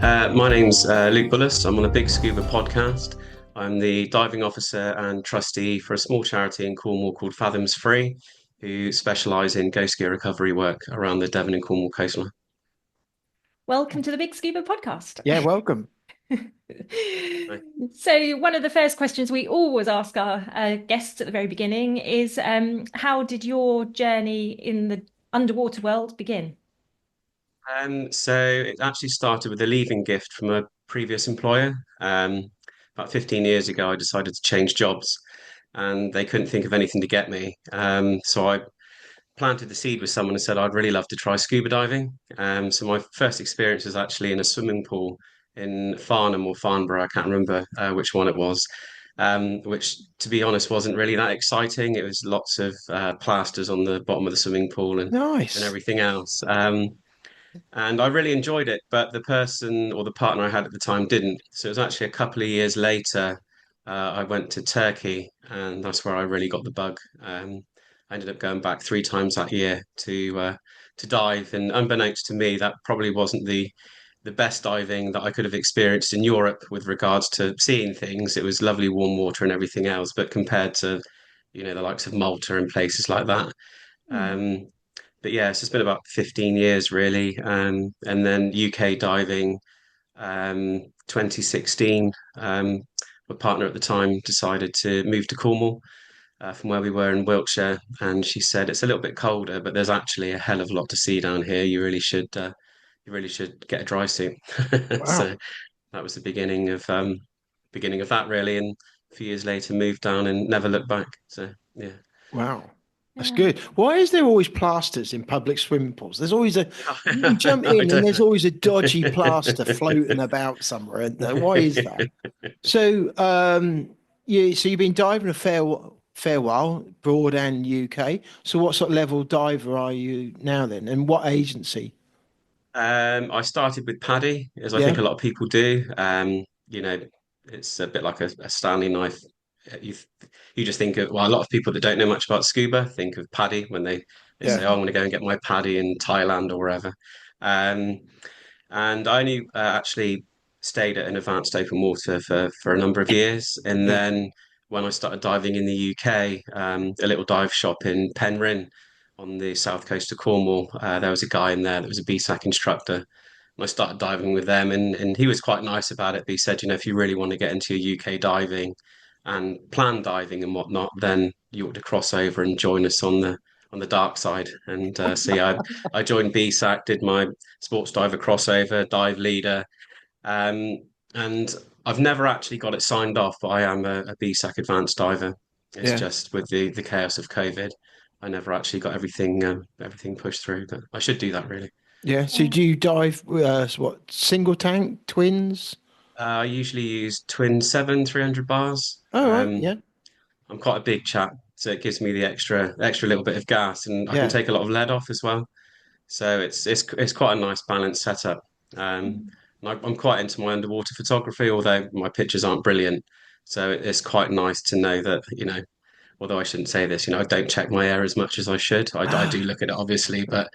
My name's Luke Bullus. I'm on the BiG Scuba podcast. I'm the diving officer and trustee for a small charity in Cornwall called Fathoms Free, who specialise in ghost gear recovery work around the Devon and Cornwall coastline. Welcome to the BiG Scuba podcast. Yeah, welcome. Right. So, one of the first questions we always ask our guests at the very beginning is how did your journey in the underwater world begin? So it actually started with a leaving gift from a previous employer. About 15 years ago, I decided to change jobs, and they couldn't think of anything to get me. So I planted the seed with someone and said I'd really love to try scuba diving. So my first experience was actually in a swimming pool in Farnham or Farnborough, I can't remember which one it was. Which, to be honest, wasn't really that exciting. It was lots of plasters on the bottom of the swimming pool and Nice. everything else. And I really enjoyed it, but the person or the partner I had at the time didn't. So it was actually a couple of years later, I went to Turkey, and that's where I really got the bug. I ended up going back three times that year to dive, and unbeknownst to me, that probably wasn't the best diving that I could have experienced in Europe with regards to seeing things. It was lovely warm water and everything else, but compared to, the likes of Malta and places like that. Hmm. Um, but yeah, it's just been about 15 years really. And then UK diving, 2016, my partner at the time decided to move to Cornwall from where we were in Wiltshire. And she said, it's a little bit colder, but there's actually a hell of a lot to see down here. You really should get a dry suit. Wow. So that was the beginning of that really. And a few years later, moved down and never looked back. So yeah. Wow. That's Yeah. good. Why is there always plasters in public swimming pools? There's always you jump I in and don't there's always a dodgy plaster floating know. about somewhere, isn't there? Why is that? So, so you've been diving a fair while, abroad and UK. So what sort of level diver are you now then? And what agency? I started with Paddy, as I think Yeah. a lot of people do. You know, it's a bit like a Stanley knife. You you just think of, well, a lot of people that don't know much about scuba think of Paddy when they say, Yeah. "Oh, I'm going to go and get my Paddy in Thailand or wherever." Um, and I only actually stayed at an advanced open water for a number of years, and Yeah. then when I started diving in the UK, a little dive shop in Penryn on the south coast of Cornwall, there was a guy in there that was a BSAC instructor. And I started diving with them, and he was quite nice about it. But he said, if you really want to get into UK diving and plan diving and whatnot, then you ought to cross over and join us on the dark side. And so yeah, I joined BSAC, did my sports diver crossover, dive leader, um, and I've never actually got it signed off, but I am a BSAC advanced diver. It's Yeah. just with the chaos of COVID, I never actually got everything pushed through. But I should do that really. Yeah. So do you dive, what, single tank, twins? I usually use twin seven 300 bars. Oh, right. Yeah. I'm quite a big chap, so it gives me the extra little bit of gas, and I can Yeah. take a lot of lead off as well. So it's quite a nice balanced setup. And I'm quite into my underwater photography, although my pictures aren't brilliant. So it's quite nice to know that, although I shouldn't say this, I don't check my air as much as I should. I do look at it obviously, but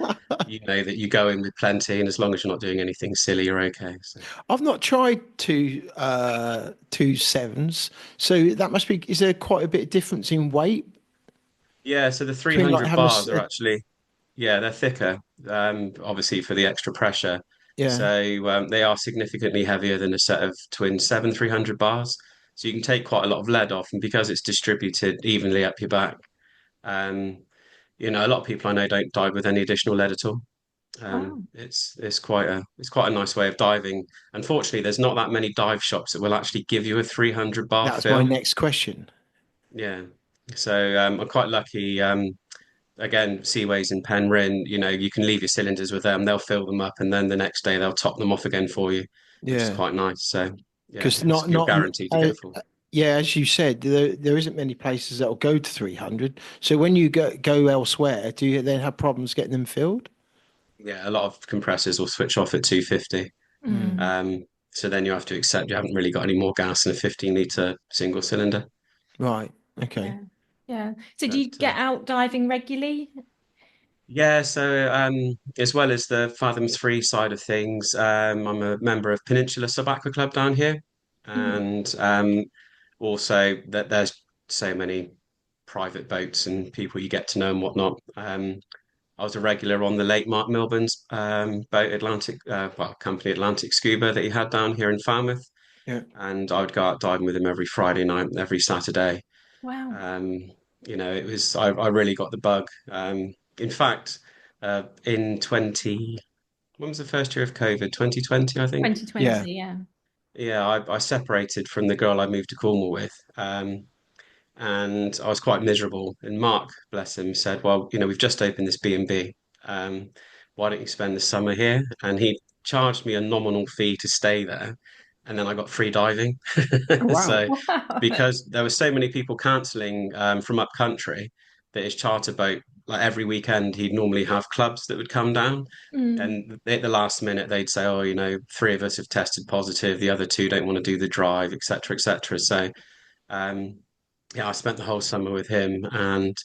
you know that you go in with plenty, and as long as you're not doing anything silly, you're okay. So I've not tried two sevens, so that must be. Is there quite a bit of difference in weight yeah, so the between like 300 having bars are actually, yeah, they're thicker, obviously for the extra pressure. yeah, So they are significantly heavier than a set of twin seven 300 bars. So you can take quite a lot of lead off, and because it's distributed evenly up your back, um, a lot of people I know don't dive with any additional lead at all. Wow. It's quite a nice way of diving. Unfortunately, there's not that many dive shops that will actually give you a 300 bar that was my film. next question. Yeah. So I'm quite lucky. Again, Seaways in Penryn, you can leave your cylinders with them. They'll fill them up, and then the next day they'll top them off again for you, which is Yeah, quite nice. So yeah, because you're guaranteed to get a full. yeah, as you said, there isn't many places that will go to 300. So when you go elsewhere, do you then have problems getting them filled? Yeah, a lot of compressors will switch off at 250. Mm. Mm. So then you have to accept you haven't really got any more gas in a 15-litre single cylinder. Right. Okay. Yeah. Yeah. So do But you get out diving regularly? Yeah, so as well as the Fathoms Free side of things, I'm a member of Peninsula Sub Aqua Club down here, Mm. and also that there's so many private boats and people you get to know and whatnot. I was a regular on the late Mark Milburn's boat Atlantic, company Atlantic Scuba that he had down here in Falmouth, Yeah. and I would go out diving with him every Friday night, every Saturday. Wow. Um, it was I really got the bug. In fact, in 20, when was the first year of COVID? 2020, I think. Yeah. 2020, yeah. Yeah, I separated from the girl I moved to Cornwall with. And I was quite miserable. And Mark, bless him, said, "Well, we've just opened this B&B. Um, why don't you spend the summer here?" And he charged me a nominal fee to stay there, and then I got free diving. Oh, wow. So, Wow. because there were so many people cancelling from up country, that his charter boat, like every weekend, he'd normally have clubs that would come down. Mm. And at the last minute, they'd say, "Oh, three of us have tested positive. The other two don't want to do the drive, etc., etc." So, um, yeah, I spent the whole summer with him, and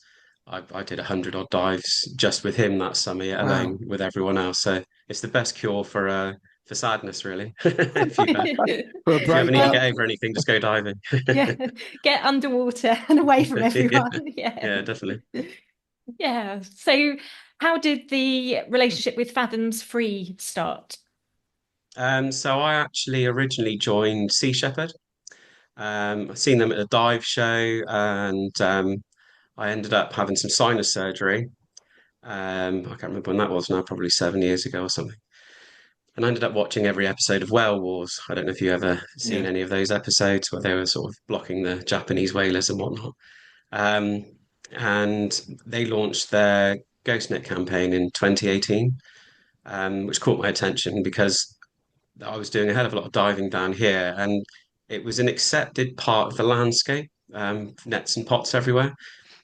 I did 100 odd dives just with him that summer, yeah, alone Wow. with everyone else. So it's the best cure for sadness, really. If you For a if you ever need to Well, get over anything, just go diving. yeah, get underwater and away from Yeah, everyone. Yeah. yeah, definitely. Yeah. So, how did the relationship with Fathoms Free start? So I actually originally joined Sea Shepherd. I seen them at a dive show, and I ended up having some sinus surgery. I can't remember when that was now, probably 7 years ago or something. And I ended up watching every episode of Whale Wars. I don't know if you ever seen Yeah. any of those episodes where they were sort of blocking the Japanese whalers and whatnot. Um, and they launched their GhostNet campaign in 2018, which caught my attention because I was doing a hell of a lot of diving down here, and it was an accepted part of the landscape, nets and pots everywhere.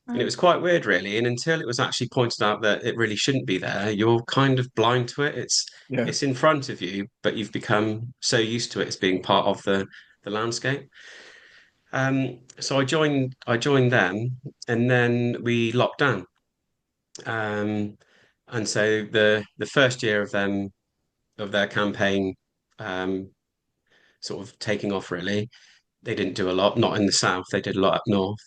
And it Right. was quite weird, really. And until it was actually pointed out that it really shouldn't be there, you're kind of blind to it. Yeah. It's in front of you, but you've become so used to it as being part of the landscape. So I joined them, and then we locked down. Um, and so the first year of their campaign, um, sort of taking off really, they didn't do a lot, not in the south. They did a lot up north.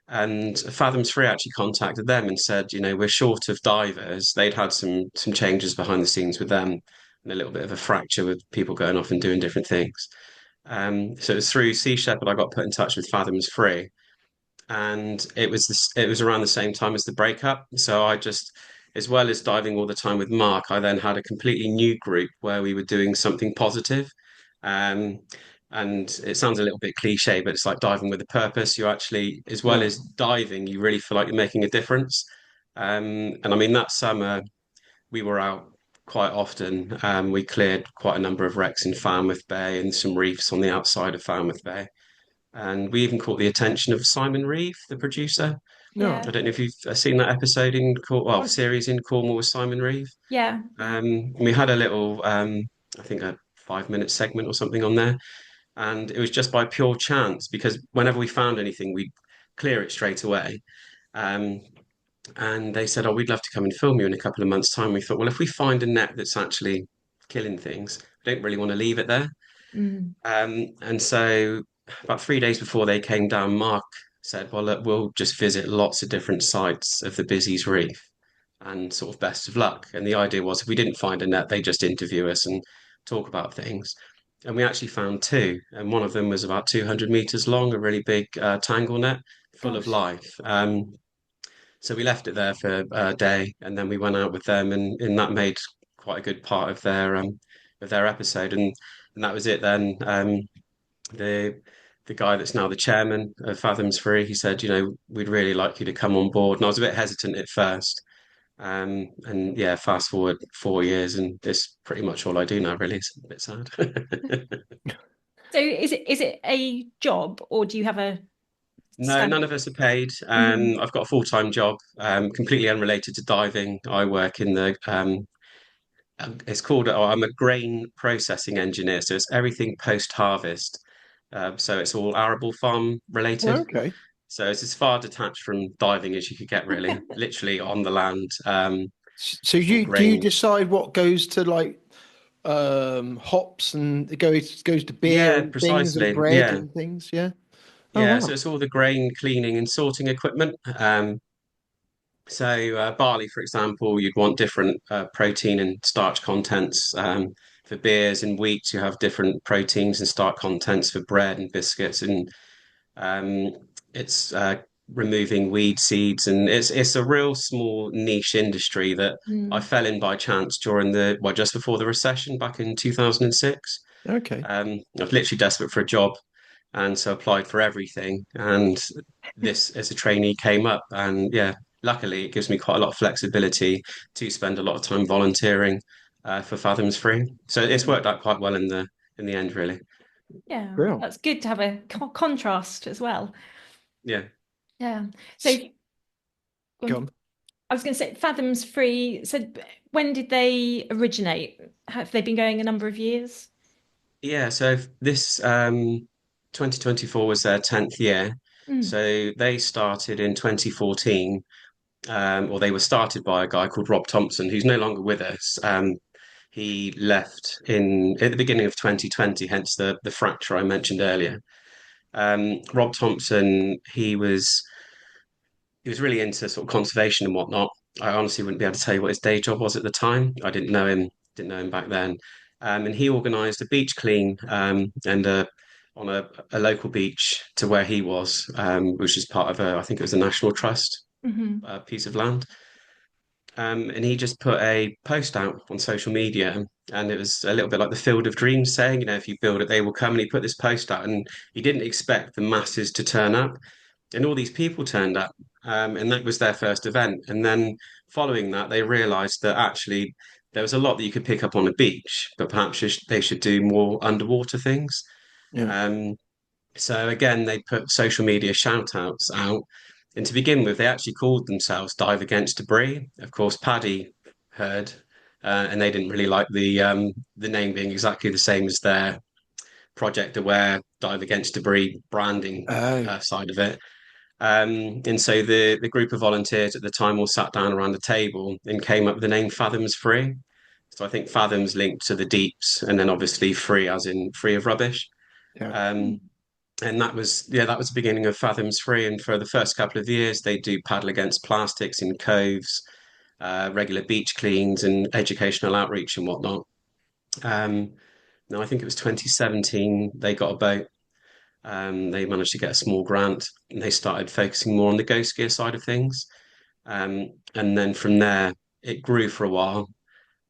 And Fathoms Free actually contacted them and said, we're short of divers. They'd had some changes behind the scenes with them and a little bit of a fracture with people going off and doing different things. So it was through Sea Shepherd I got put in touch with Fathoms Free, and it was around the same time as the breakup. So I just, as well as diving all the time with Mark, I then had a completely new group where we were doing something positive. Um, and it sounds a little bit cliche, but it's like diving with a purpose. You actually, as well Yeah. as diving, you really feel like you're making a difference. And I mean, that summer we were out quite often. We cleared quite a number of wrecks in Falmouth Bay and some reefs on the outside of Falmouth Bay. And we even caught the attention of Simon Reeve, the producer. No. I Yeah. don't know if you've seen that episode Oh, series in Cornwall with Simon Reeve. yeah. Yeah. We had a little, I think a 5 minute segment or something on there. And it was just by pure chance because whenever we found anything, we'd clear it straight away. Um, and they said, "Oh, we'd love to come and film you in a couple of months' time." We thought, well, if we find a net that's actually killing things, we don't really want to leave it there. Mm. And so about 3 days before they came down, Mark said, "Well, look, we'll just visit lots of different sites of the Busy's Reef and sort of best of luck." And the idea was if we didn't find a net, they just interview us and talk about things. And we actually found two, and one of them was about 200 meters long, a really big tangle net full of Gosh. life. So we left it there for a day, and then we went out with them, and that made quite a good part of their episode, and that was it. Then the the guy that's now the chairman of Fathoms Free, he said, we'd really like you to come on board, and I was a bit hesitant at first. And yeah, fast forward 4 years, and it's pretty much all I do now. Really, it's a bit sad. So, is it a job, or do you have a No, none standard? of us are paid. Mhm. I've got a full-time job, completely unrelated to diving. I work in the it's called, oh, I'm a grain processing engineer, so it's everything post-harvest. So it's all arable farm related. Okay. So it's as far detached from diving as you could get, really, literally on the land. So or do you grain. decide what goes to like hops and it goes to beer Yeah, and things and precisely. bread Yeah. and things? Yeah. Oh Yeah, so wow. it's all the grain cleaning and sorting equipment. Barley, for example, you'd want different protein and starch contents. For beers and wheat, you have different proteins and starch contents for bread and biscuits, and um, it's removing weed seeds, and it's a real small niche industry that I Mm. fell in by chance during just before the recession back in 2006. Okay. I was literally desperate for a job, and so applied for everything. And this, as a trainee, came up, and yeah, luckily it gives me quite a lot of flexibility to spend a lot of time volunteering for Fathoms Free. So it's worked out quite well in the end, really. Yeah, Real. that's good to have a contrast as well. Yeah. Yeah. So go Go on. on. I was going to say Fathoms Free. So when did they originate? Have they been going a number of years? Yeah, so this 2024 was their 10th year. Mm. So they started in 2014, or they were started by a guy called Rob Thompson, who's no longer with us. He left in at the beginning of 2020, hence the fracture I mentioned earlier. Rob Thompson, he was really into sort of conservation and whatnot. I honestly wouldn't be able to tell you what his day job was at the time. I didn't know him back then. And he organised a beach clean and on a local beach to where he was, which is part of I think it was a National Trust Hmm. piece of land. And he just put a post out on social media, and it was a little bit like the Field of Dreams saying, if you build it, they will come. And he put this post out, and he didn't expect the masses to turn up, and all these people turned up, and that was their first event. And then following that, they realised that actually there was a lot that you could pick up on a beach, but perhaps they should do more underwater things. Yeah. Um, so again, they put social media shout outs out. And to begin with, they actually called themselves Dive Against Debris. Of course, Paddy heard, and they didn't really like the name being exactly the same as their Project Aware Dive Against Debris branding Oh, side of it. And so the group of volunteers at the time all sat down around the table and came up with the name Fathoms Free. So I think Fathoms linked to the deeps, and then obviously free as in free of rubbish. yeah. Um, and that was the beginning of Fathoms Free. And for the first couple of years, they do paddle against plastics in coves, regular beach cleans, and educational outreach and whatnot. Um, Now, I think it was 2017 they got a boat. They managed to get a small grant, and they started focusing more on the ghost gear side of things. And then from there, it grew for a while.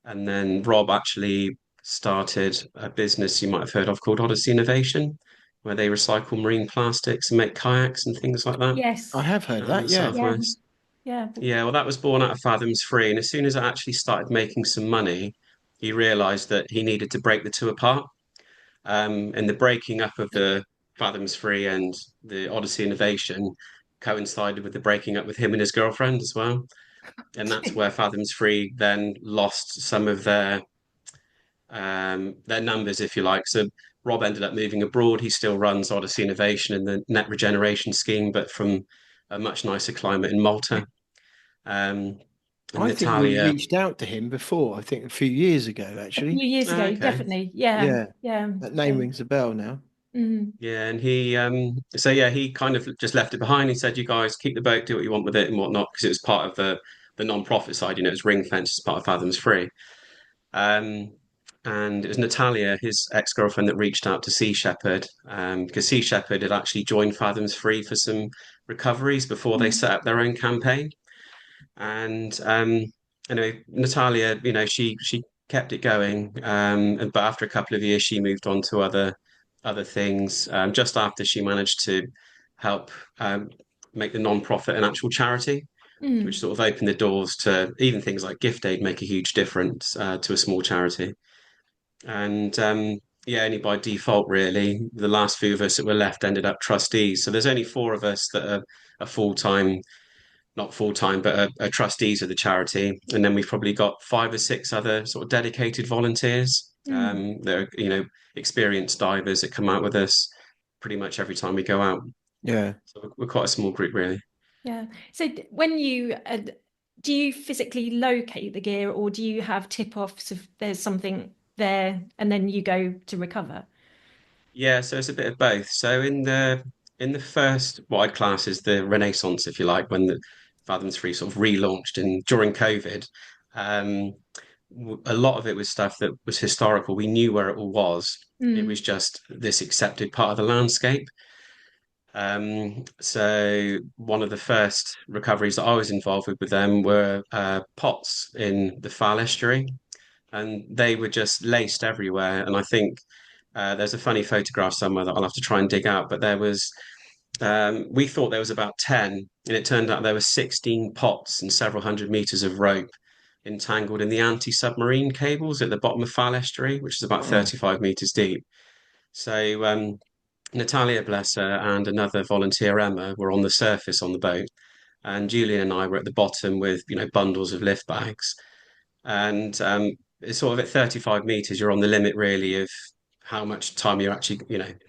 And then Rob actually started a business you might have heard of called Odyssey Innovation, where they recycle marine plastics and make kayaks and things like that I Yes. have heard down in that. the Yeah. Yeah. southwest. Yeah. Yeah, well, that was born out of Fathoms Free. And as soon as I actually started making some money, he realized that he needed to break the two apart. And the breaking up of the Fathoms Free and the Odyssey Innovation coincided with the breaking up with him and his girlfriend as well. And that's where Fathoms Free then lost some of their numbers, if you like. So Rob ended up moving abroad. He still runs Odyssey Innovation and the Net Regeneration Scheme, but from a much nicer climate in Malta. Um, and I think we Natalia, reached out to him before, I think a few years ago, A actually. few years ago, okay, definitely. Yeah. Yeah. Yeah. That name rings a bell now. Mm. yeah, and he kind of just left it behind. He said, "You guys keep the boat, do what you want with it and whatnot," because it was part of the non-profit side. It was ring fenced as part of Fathoms Free. Um, and it was Natalia, his ex-girlfriend, that reached out to Sea Shepherd because Sea Shepherd had actually joined Fathoms Free for some recoveries before they Mm. set up their own campaign. And anyway, Natalia, she kept it going. But after a couple of years, she moved on to other things. Just after she managed to help um, make the non-profit an actual charity, which Mm. sort of opened the doors to even things like gift aid make a huge difference to a small charity. And yeah, only by default, really, the last few of us that were left ended up trustees. So there's only four of us that are full time, not full time, but are trustees of the charity. And then we've probably got five or six other sort of dedicated volunteers Mm. that are, experienced divers that come out with us pretty much every time we go out. Yeah. So we're quite a small group, really. Yeah. So when you do you physically locate the gear, or do you have tip-offs if there's something there and then you go to recover? Yeah, so it's a bit of both. So in the first what I'd class as the Renaissance, if you like, when the Fathoms 3 sort of relaunched and during COVID, um, a lot of it was stuff that was historical. We knew where it all was. It was Mm. just this accepted part of the landscape. So one of the first recoveries that I was involved with them were pots in the Fal estuary, and they were just laced everywhere. And I think there's a funny photograph somewhere that I'll have to try and dig out, but we thought there was about 10, and it turned out there were 16 pots and several hundred meters of rope entangled in the anti-submarine cables at the bottom of Fal estuary, which is about Oh, 35 meters deep. So Natalia, bless her, and another volunteer, Emma, were on the surface on the boat, and Julian and I were at the bottom with, bundles of lift bags. And it's sort of at 35 meters, you're on the limit really of how much time you're actually,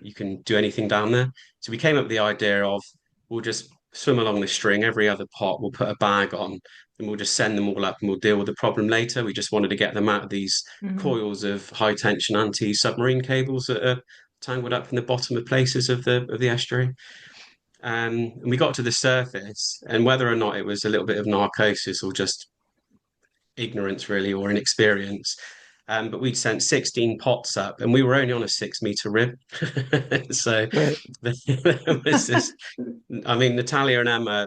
you can do anything down there. So we came up with the idea of we'll just swim along the string, every other pot, we'll put a bag on, and we'll just send them all up and we'll deal with the problem later. We just wanted to get them out of these Mm. coils of high tension anti-submarine cables that are tangled up in the bottom of places of the estuary. And we got to the surface, and whether or not it was a little bit of narcosis or just ignorance really or inexperience. But we'd sent 16 pots up and we were only on a 6 meter rib. So yeah. there was this, I mean, Natalia and Emma,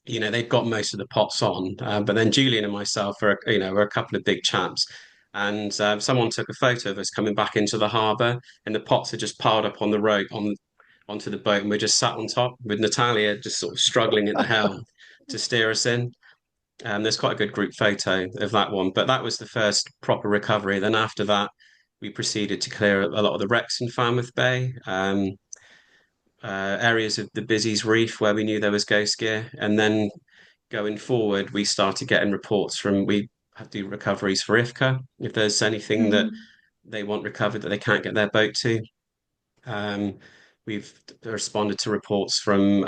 they'd got most of the pots on, but then Julian and myself were a couple of big chaps. And someone took a photo of us coming back into the harbour, and the pots had just piled up on the rope onto the boat, and we just sat on top with Natalia just sort of struggling at the helm to steer us in. There's quite a good group photo of that one, but that was the first proper recovery. Then after that, we proceeded to clear a lot of the wrecks in Falmouth Bay, areas of the Busy's Reef where we knew there was ghost gear, and then going forward, we started getting reports from we have to do recoveries for IFCA if there's anything that Mm. they want recovered that they can't get their boat to. Um, we've responded to reports from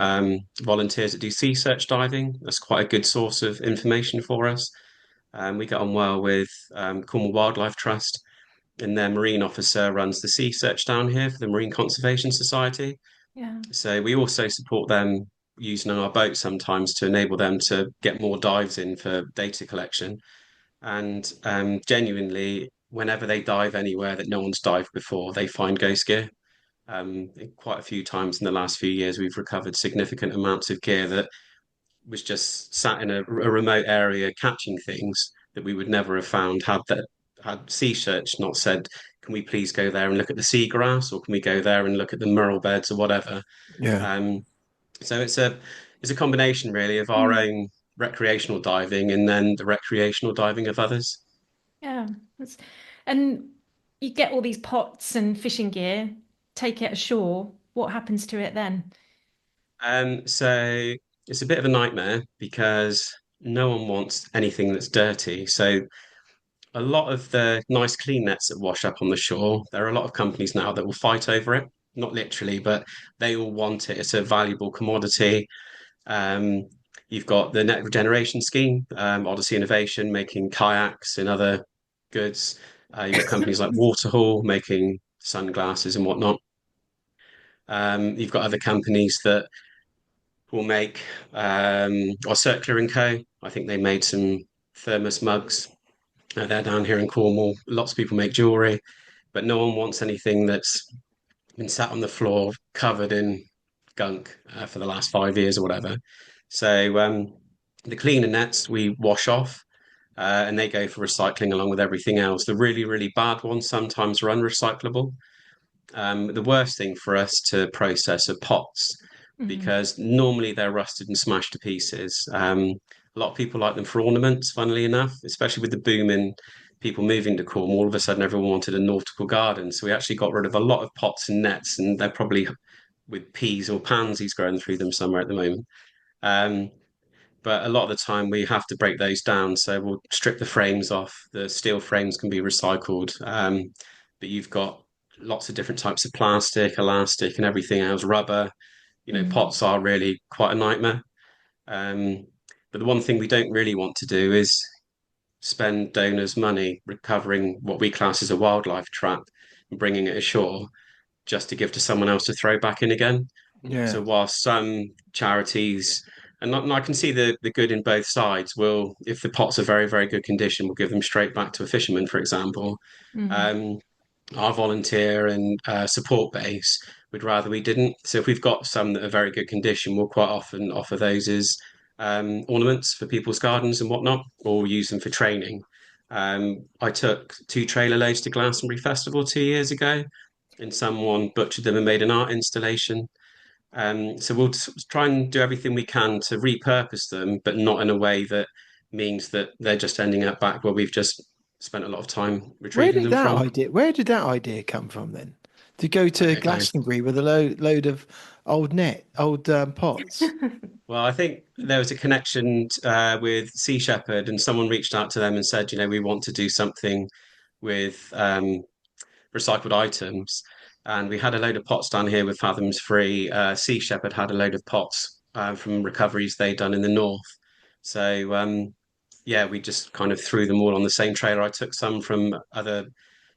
volunteers that do sea search diving. That's quite a good source of information for us. We get on well with Cornwall Wildlife Trust, and their marine officer runs the sea search down here for the Marine Conservation Society. Yeah. So we also support them using our boat sometimes to enable them to get more dives in for data collection. And genuinely, whenever they dive anywhere that no one's dived before, they find ghost gear. Quite a few times in the last few years, we've recovered significant amounts of gear that was just sat in a remote area catching things that we would never have found had sea search not said, can we please go there and look at the seagrass, or can we go there and look at the marl beds or whatever. Yeah. Um, so it's a combination really of our Mm. own recreational diving and then the recreational diving of others. Yeah. And you get all these pots and fishing gear, take it ashore. What happens to it then? So it's a bit of a nightmare because no one wants anything that's dirty. So a lot of the nice clean nets that wash up on the shore, there are a lot of companies now that will fight over it. Not literally, but they all want it. It's a valuable commodity. Um, you've got the Net Regeneration Scheme, Odyssey Innovation making kayaks and other goods. You've got companies like Waterhaul making sunglasses and whatnot. You've got other companies that will make, or Circular and Co. I think they made some thermos mugs. They're down here in Cornwall. Lots of people make jewelry, but no one wants anything that's been sat on the floor covered in gunk for the last 5 years or whatever. So the cleaner nets we wash off, and they go for recycling along with everything else. The really, really bad ones sometimes are unrecyclable. The worst thing for us to process are pots Mm. because normally they're rusted and smashed to pieces. A lot of people like them for ornaments, funnily enough, especially with the boom in people moving to Cornwall. All of a sudden, everyone wanted a nautical garden. So we actually got rid of a lot of pots and nets, and they're probably with peas or pansies growing through them somewhere at the moment. Um, but a lot of the time we have to break those down. So we'll strip the frames off. The steel frames can be recycled, but you've got lots of different types of plastic, elastic, and everything else. Rubber. Mm. Pots are really quite a nightmare. Um, But the one thing we don't really want to do is spend donors' money recovering what we class as a wildlife trap and bringing it ashore just to give to someone else to throw back in again. Yeah. So whilst some charities, and I can see the good in both sides, will, if the pots are very, very good condition, we'll give them straight back to a fisherman, for example. Mm. Um, our volunteer and support base, we'd rather we didn't. So if we've got some that are very good condition, we'll quite often offer those as ornaments for people's gardens and whatnot, or use them for training. I took 2 trailer loads to Glastonbury Festival 2 years ago, and someone butchered them and made an art installation. So we'll try and do everything we can to repurpose them, but not in a way that means that they're just ending up back where we've just spent a lot of time retrieving them from. Where did that idea come from then? To go I to don't know. Glastonbury with a load of old pots. Well, I think there was a connection with Sea Shepherd, and someone reached out to them and said, we want to do something with recycled items. And we had a load of pots down here with Fathoms free. Sea Shepherd had a load of pots from recoveries they'd done in the north. So yeah, we just kind of threw them all on the same trailer. I took some from other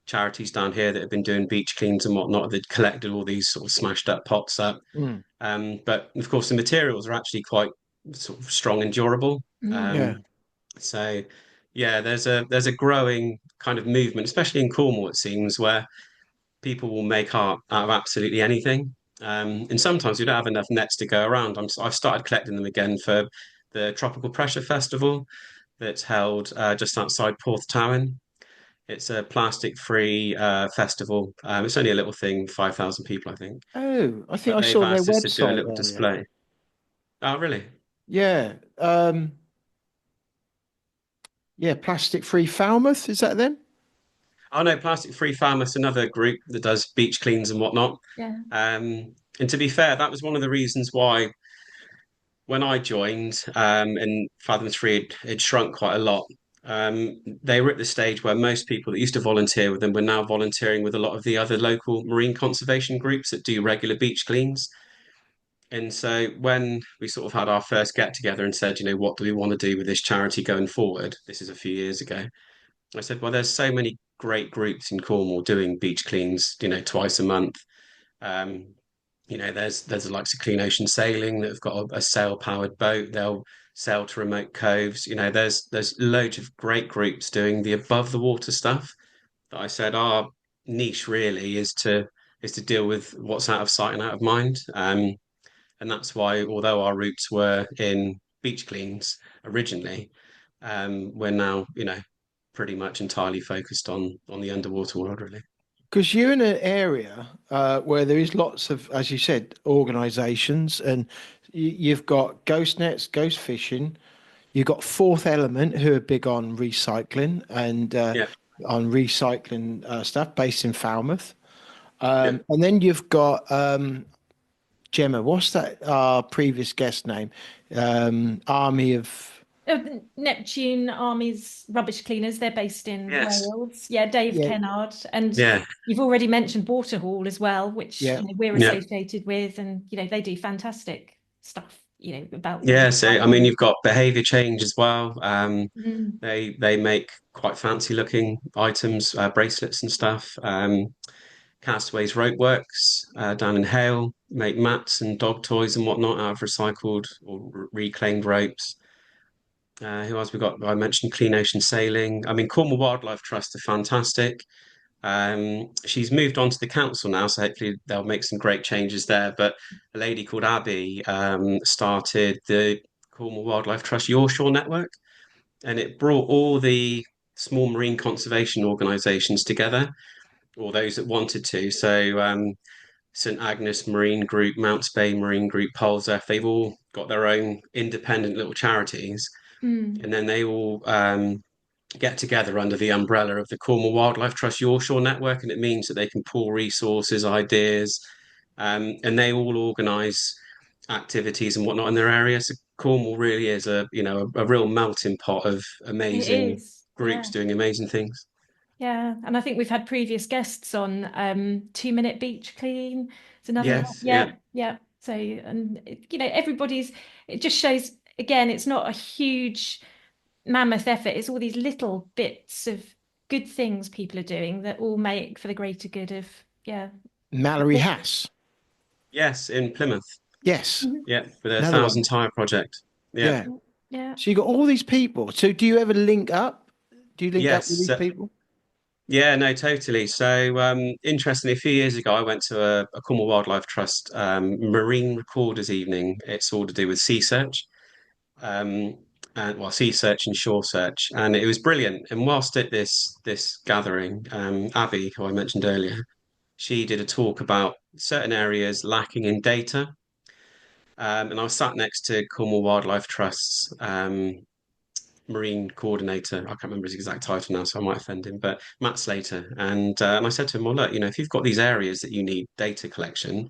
charities down here that have been doing beach cleans and whatnot that collected all these sort of smashed up pots up. Mm. But of course, the materials are actually quite sort of strong and durable. Yeah. So yeah, there's a growing kind of movement, especially in Cornwall, it seems, where people will make art out of absolutely anything. And sometimes we don't have enough nets to go around. I've started collecting them again for the Tropical Pressure Festival that's held just outside Porthtowan. It's a plastic-free festival. It's only a little thing, 5,000 people, I think. Oh, I think But I they've saw their asked us to do a website little earlier. display. Oh, really? Yeah. Yeah, Plastic Free Falmouth, is that them? Oh, no, Plastic Free Falmouth's another group that does beach cleans and whatnot. Yeah. And to be fair, that was one of the reasons why when I joined and Fathoms Free had shrunk quite a lot. They were at the stage where most people that used to volunteer with them were now volunteering with a lot of the other local marine conservation groups that do regular beach cleans. And so when we sort of had our first get together and said, what do we want to do with this charity going forward? This is a few years ago. I said, well, there's so many great groups in Cornwall doing beach cleans, twice a month. Um, there's the likes of Clean Ocean Sailing that have got a sail powered boat. They'll sail to remote coves. There's loads of great groups doing the above the water stuff. That I said our niche really is to deal with what's out of sight and out of mind. And that's why, although our roots were in beach cleans originally, we're now pretty much entirely focused on the underwater world, really. Because you're in an area where there is lots of, as you said, organisations, and you've got ghost nets, ghost fishing. You've got Fourth Element, who are big on recycling and Yeah, on recycling stuff, based in Falmouth. yeah. And then you've got Gemma. What's that? Our previous guest name? Army of. Neptune Army's rubbish cleaners, they're based in Yes. Wales. Yeah, Dave Yeah, Kennard. And Yeah. you've already mentioned Waterhall as well, which yeah. we're Yeah. associated with, and they do fantastic stuff, about Yeah, so I mean, recycling. you've got behavior change as well. Mm. They make quite fancy looking items, bracelets and stuff. Castaways Rope Works down in Hale make mats and dog toys and whatnot out of recycled or reclaimed ropes. Who else we got? I mentioned Clean Ocean Sailing. I mean, Cornwall Wildlife Trust are fantastic. She's moved on to the council now, so hopefully they'll make some great changes there. But a lady called Abby started the Cornwall Wildlife Trust Your Shore Network, and it brought all the small marine conservation organisations together, or those that wanted to. So St Agnes Marine Group, Mounts Bay Marine Group, Polsef, they've all got their own independent little charities, Mm. and then they all get together under the umbrella of the Cornwall Wildlife Trust Your Shore Network, and it means that they can pool resources, ideas, and they all organise activities and whatnot in their area. So Cornwall really is a real melting pot of It amazing is. groups doing amazing things. Yeah, and I think we've had previous guests on 2 Minute Beach Clean. It's another one. Yes, yeah, Yeah, yeah. So, and everybody's, it just shows again, it's not a huge mammoth effort. It's all these little bits of good things people are doing that all make for the greater good of, yeah. Mallory Hass. Yes, in Plymouth. Yes, Mhm. Yeah, with a another one. thousand tire project. Yeah. Yeah. Yeah. So you got all these people. So do you ever link up? Do you link up with Yes. these people? Yeah, no, totally. So, interestingly, a few years ago, I went to a Cornwall Wildlife Trust marine recorders evening. It's all to do with sea search, um, and well, sea search and shore search, and it was brilliant. And whilst at this gathering, Abby, who I mentioned earlier, she did a talk about certain areas lacking in data, and I was sat next to Cornwall Wildlife Trust's marine coordinator. I can't remember his exact title now, so I might offend him, but Matt Slater. And I said to him, well, look, if you've got these areas that you need data collection,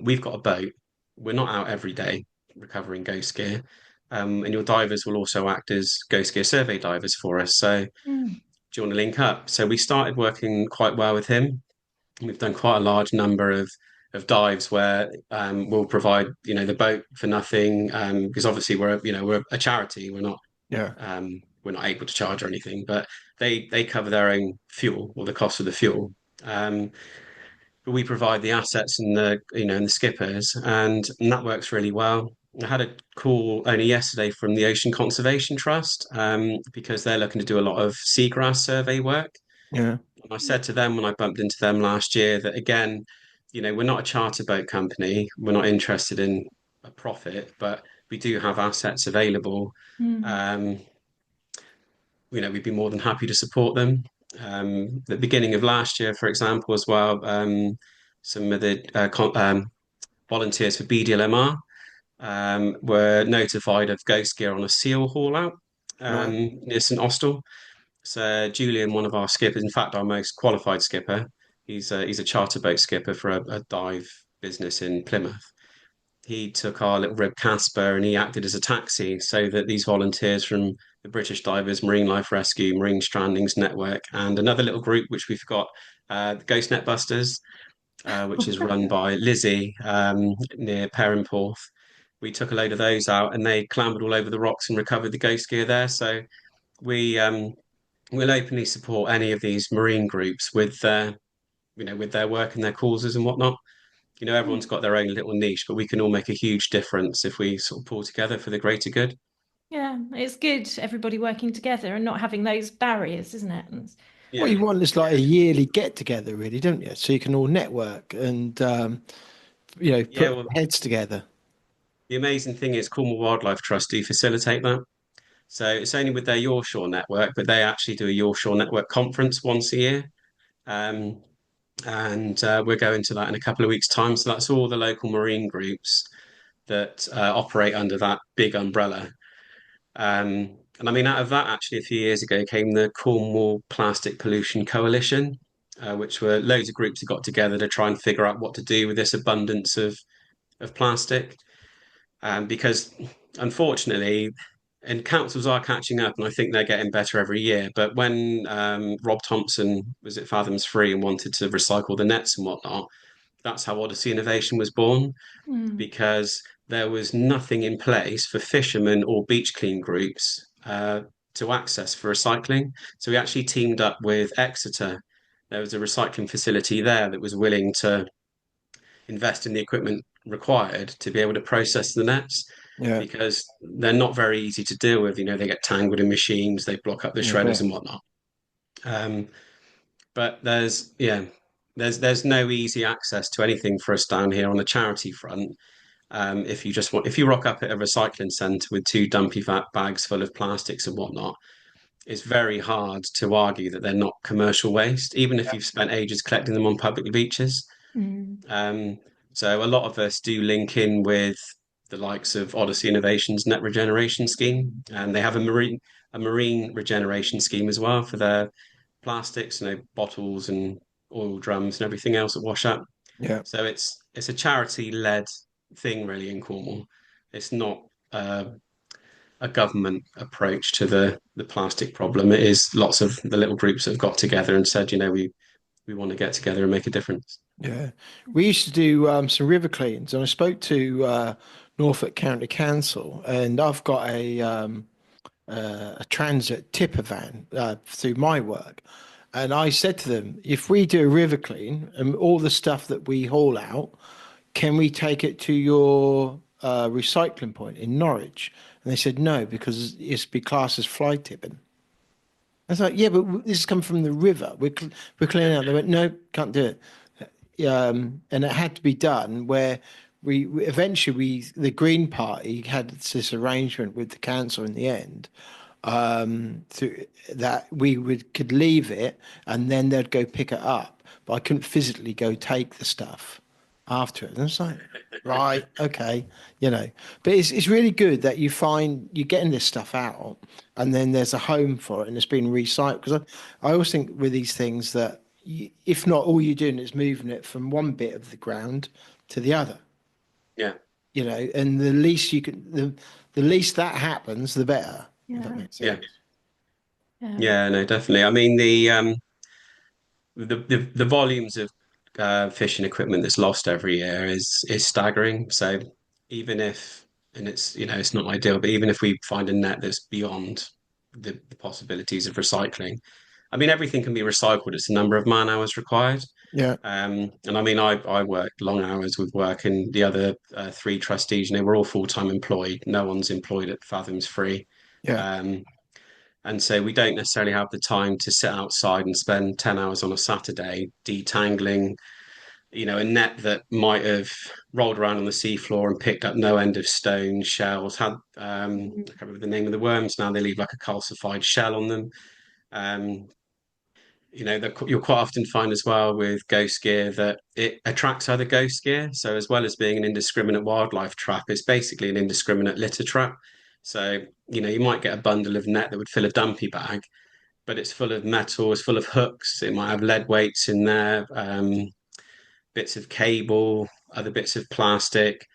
we've got a boat. We're not out every day recovering ghost gear. And your divers will also act as ghost gear survey divers for us. So Mm. do you want to link up? So we started working quite well with him. We've done quite a large number of dives where we'll provide the boat for nothing because obviously we're a charity. Yeah. We're not able to charge or anything, but they cover their own fuel or the cost of the fuel. Um, but we provide the assets and the skippers, and that works really well. I had a call only yesterday from the Ocean Conservation Trust because they're looking to do a lot of seagrass survey work. Yeah. And I said to them when I bumped into them last year that again, we're not a charter boat company. We're not interested in a profit, but we do have assets available. Mm. Um, we'd be more than happy to support them. The beginning of last year, for example, as well, some of the volunteers for BDLMR were notified of ghost gear on a seal haul out Right. near St Austell. So Julian, one of our skippers, in fact, our most qualified skipper, he's a charter boat skipper for a dive business in Plymouth. He took our little rib Casper and he acted as a taxi so that these volunteers from the British Divers Marine Life Rescue, Marine Strandings Network, and another little group which we've got, the Ghost Net Busters, which is run by Lizzie near Perranporth. We took a load of those out and they clambered all over the rocks and recovered the ghost gear there. So we will openly support any of these marine groups with their work and their causes and whatnot. Everyone's got their own little niche, but we can all make a huge difference if we sort of pull together for the greater good. Yeah, it's good everybody working together and not having those barriers, isn't it? What Yeah. you want is like a yearly get together, really, don't you? So you can all network and Yeah, put well, heads together. the amazing thing is Cornwall Wildlife Trust do facilitate that. So it's only with their Your Shore network, but they actually do a Your Shore network conference once a year. Um, and we're going to that in a couple of weeks' time. So that's all the local marine groups that operate under that big umbrella. And I mean, out of that, actually, a few years ago came the Cornwall Plastic Pollution Coalition, which were loads of groups that got together to try and figure out what to do with this abundance of plastic. Because unfortunately, and councils are catching up, and I think they're getting better every year. But when Rob Thompson was at Fathoms Free and wanted to recycle the nets and whatnot, that's how Odyssey Innovation was born Mm. because there was nothing in place for fishermen or beach clean groups to access for recycling. So we actually teamed up with Exeter. There was a recycling facility there that was willing to invest in the equipment required to be able to process the nets Yeah. because they're not very easy to deal with. They get tangled in machines, they block up the I shredders bet. and whatnot. Um, but there's no easy access to anything for us down here on the charity front. If you rock up at a recycling centre with two dumpy bags full of plastics and whatnot, it's very hard to argue that they're not commercial waste, even if you've spent ages collecting them on public beaches. Mm. Um, so a lot of us do link in with the likes of Odyssey Innovations Net Regeneration Scheme, and they have a marine regeneration scheme as well for their plastics, bottles and oil drums and everything else that wash up. Yeah. So it's a charity led thing really in Cornwall. It's not a government approach to the plastic problem. It is lots of the little groups that have got together and said, we want to get together and make a difference. Yeah. We used to do some river cleans, and I spoke to Norfolk County Council, and I've got a transit tipper van through my work. And I said to them, if we do a river clean and all the stuff that we haul out, can we take it to your recycling point in Norwich? And they said no, because it's be classed as fly tipping. I was like, yeah, but this has come from the river. We're clearing out. They went, no, can't do it. And it had to be done where eventually the Green Party had this arrangement with the council in the end, that we could leave it and then they'd go pick it up. But I couldn't physically go take the stuff after it. And I was like, right, okay, you know. But it's really good that you're getting this stuff out and then there's a home for it and it's being recycled. Because I always think with these things that if not, all you're doing is moving it from one bit of the ground to the other. Yeah. You know, and the least you can, the least that happens, the better. If that Yeah. makes Yeah. sense. Yeah, no, definitely. I mean, the volumes of fishing equipment that's lost every year is staggering. So even if, and it's, you know, it's not ideal, but even if we find a net that's beyond the possibilities of recycling, I mean, everything can be recycled. It's the number of man hours required. Yeah, And I mean, I worked long hours with work, and the other three trustees, you know, we're all full-time employed. No one's employed at Fathoms free. yeah, Um, and so we don't necessarily have the time to sit outside and spend 10 hours on a Saturday detangling, you know, a net that might have rolled around on the seafloor and picked up no end of stones, shells, had I can't remember the name of the worms now, they leave like a calcified shell on them. Um, you know, you'll quite often find as well with ghost gear that it attracts other ghost gear. So as well as being an indiscriminate wildlife trap, it's basically an indiscriminate litter trap. So, you know, you might get a bundle of net that would fill a dumpy bag, but it's full of metal, it's full of hooks, it might have lead weights in there, bits of cable, other bits of plastic,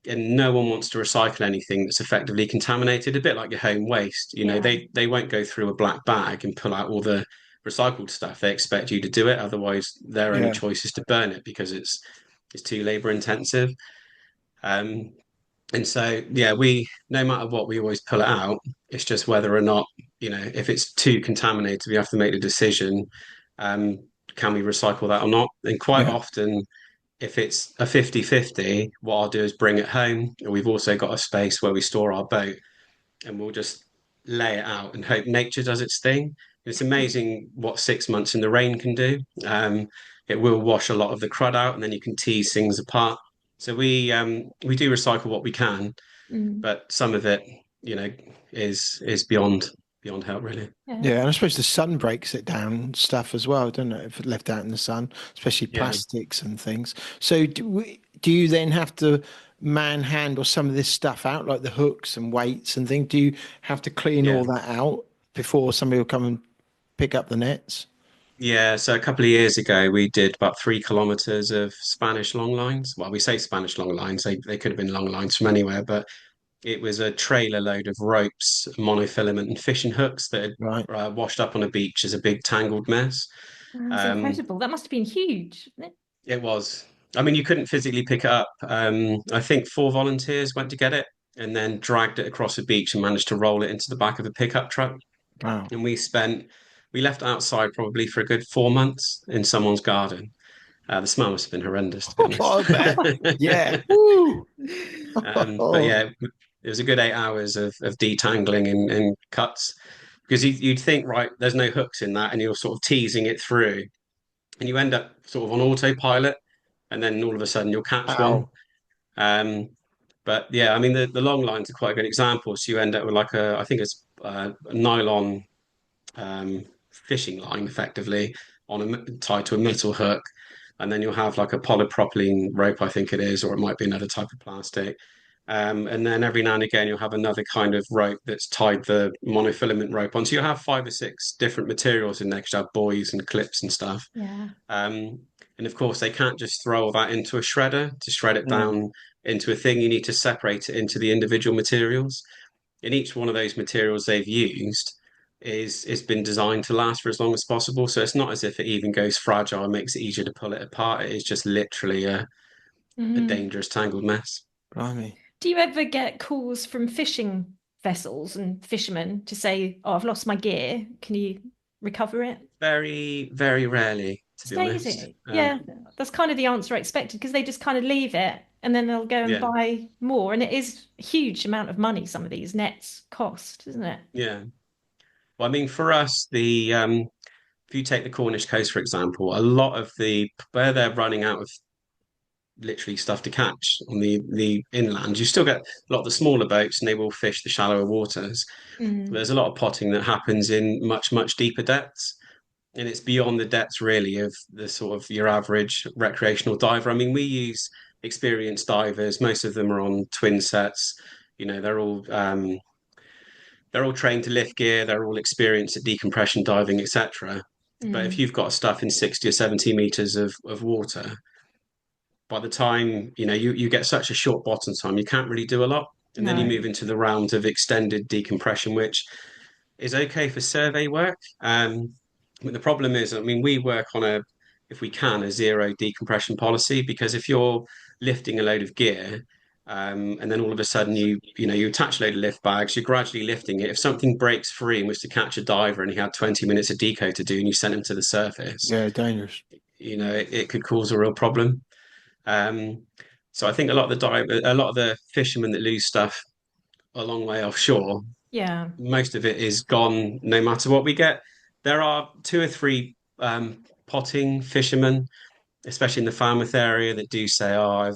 and no one wants to recycle anything that's effectively contaminated, a bit like your home waste. You know, Yeah. they won't go through a black bag and pull out all the recycled stuff. They expect you to do it, otherwise their only yeah, choice is to burn it because it's too labor intensive. Um, and so, yeah, we, no matter what, we always pull it out. It's just whether or not, you know, if it's too contaminated, we have to make the decision, um, can we recycle that or not? And quite yeah. often, if it's a 50-50, what I'll do is bring it home. And we've also got a space where we store our boat, and we'll just lay it out and hope nature does its thing. It's amazing what 6 months in the rain can do. It will wash a lot of the crud out, and then you can tease things apart. So we do recycle what we can, Mm. but some of it, you know, is beyond help, really. Yeah. Yeah, and I suppose the sun breaks it down and stuff as well, don't it? If it left out in the sun, especially Yeah. plastics and things. So do you then have to manhandle some of this stuff out, like the hooks and weights and things? Do you have to clean Yeah. all that out before somebody will come and pick up the nets? Yeah, so a couple of years ago, we did about 3 kilometers of Spanish long lines. Well, we say Spanish long lines, they could have been long lines from anywhere, but it was a trailer load of ropes, monofilament, and fishing hooks that Right. had washed up on a beach as a big tangled mess. That's Um, incredible. That must have been huge, isn't it? it was, I mean, you couldn't physically pick it up. I think 4 volunteers went to get it and then dragged it across a beach and managed to roll it into the back of a pickup truck. Wow. And we left it outside probably for a good 4 months in someone's garden. The smell must have been horrendous, to be honest. I bet. Yeah. Woo. But yeah, it was a good 8 hours of detangling and cuts because you'd think, right, there's no hooks in that, and you're sort of teasing it through, and you end up sort of on autopilot, and then all of a sudden you'll catch one. Wow. Um, but yeah, I mean, the long lines are quite a good example. So you end up with like I think it's a nylon fishing line effectively tied to a metal hook, and then you'll have like a polypropylene rope, I think it is, or it might be another type of plastic. And then every now and again, you'll have another kind of rope that's tied the monofilament rope on. So you'll have 5 or 6 different materials in there because you have buoys and clips and stuff. Yeah. Um, and of course, they can't just throw all that into a shredder to shred it Mm. down into a thing. You need to separate it into the individual materials. And each one of those materials they've used is been designed to last for as long as possible. So it's not as if it even goes fragile and makes it easier to pull it apart. It is just literally a Mm. dangerous tangled mess. Blimey. Do you ever get calls from fishing vessels and fishermen to say, "Oh, I've lost my gear. Can you recover it?" Very, very rarely, to be honest. Stacey. Yeah, that's kind of the answer I expected because they just kind of leave it and then they'll go and Yeah, buy more. And it is a huge amount of money some of these nets cost, isn't it? yeah. Well, I mean, for us, the if you take the Cornish coast, for example, a lot of the where they're running out of literally stuff to catch on the inland, you still get a lot of the smaller boats, and they will fish the shallower waters. Mm. There's a lot of potting that happens in much, much deeper depths. And it's beyond the depths really of the sort of your average recreational diver. I mean, we use experienced divers. Most of them are on twin sets. You know, they're all trained to lift gear. They're all experienced at decompression diving, etc. But if Mm. you've got stuff in 60 or 70 meters of water, by the time you get such a short bottom time, you can't really do a lot. And then you No. move into the round of extended decompression, which is okay for survey work. But the problem is, I mean, we work on if we can, a zero decompression policy, because if you're lifting a load of gear, and then all of a sudden you attach a load of lift bags, you're gradually lifting it. If something breaks free and was to catch a diver and he had 20 minutes of deco to do and you sent him to the surface, Yeah, dangerous. it could cause a real problem. Um, so I think a lot of the fishermen that lose stuff a long way offshore, Yeah. most of it is gone no matter what we get. There are two or three potting fishermen, especially in the Falmouth area, that do say, "Oh,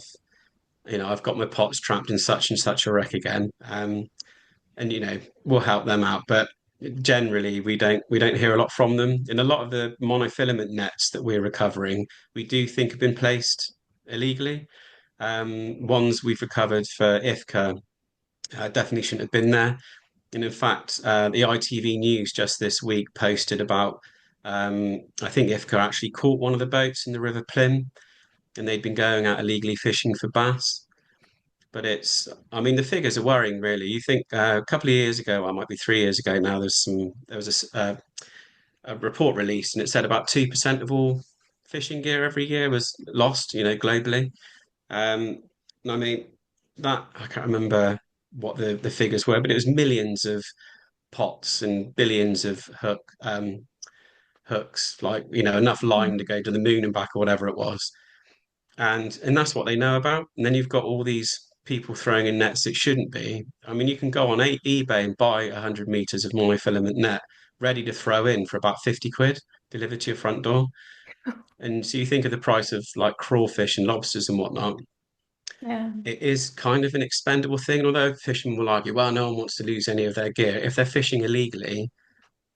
I've got my pots trapped in such and such a wreck again," and we'll help them out. But generally, we don't hear a lot from them. And a lot of the monofilament nets that we're recovering, we do think have been placed illegally. Ones we've recovered for IFCA definitely shouldn't have been there. And in fact, the ITV News just this week posted about, I think IFCA actually caught one of the boats in the River Plym, and they'd been going out illegally fishing for bass. But I mean, the figures are worrying, really. You think a couple of years ago, well, it might be 3 years ago now, there was a report released, and it said about 2% of all fishing gear every year was lost, globally. And I mean, that I can't remember what the figures were, but it was millions of pots and billions of hooks, like enough line to Mm. go to the moon and back or whatever it was. And that's what they know about. And then you've got all these people throwing in nets that shouldn't be. I mean, you can go on eBay and buy 100 meters of monofilament net ready to throw in for about 50 quid delivered to your front door. And so you think of the price of like crawfish and lobsters and whatnot, Yeah. it is kind of an expendable thing. Although fishermen will argue, well, no one wants to lose any of their gear. If they're fishing illegally,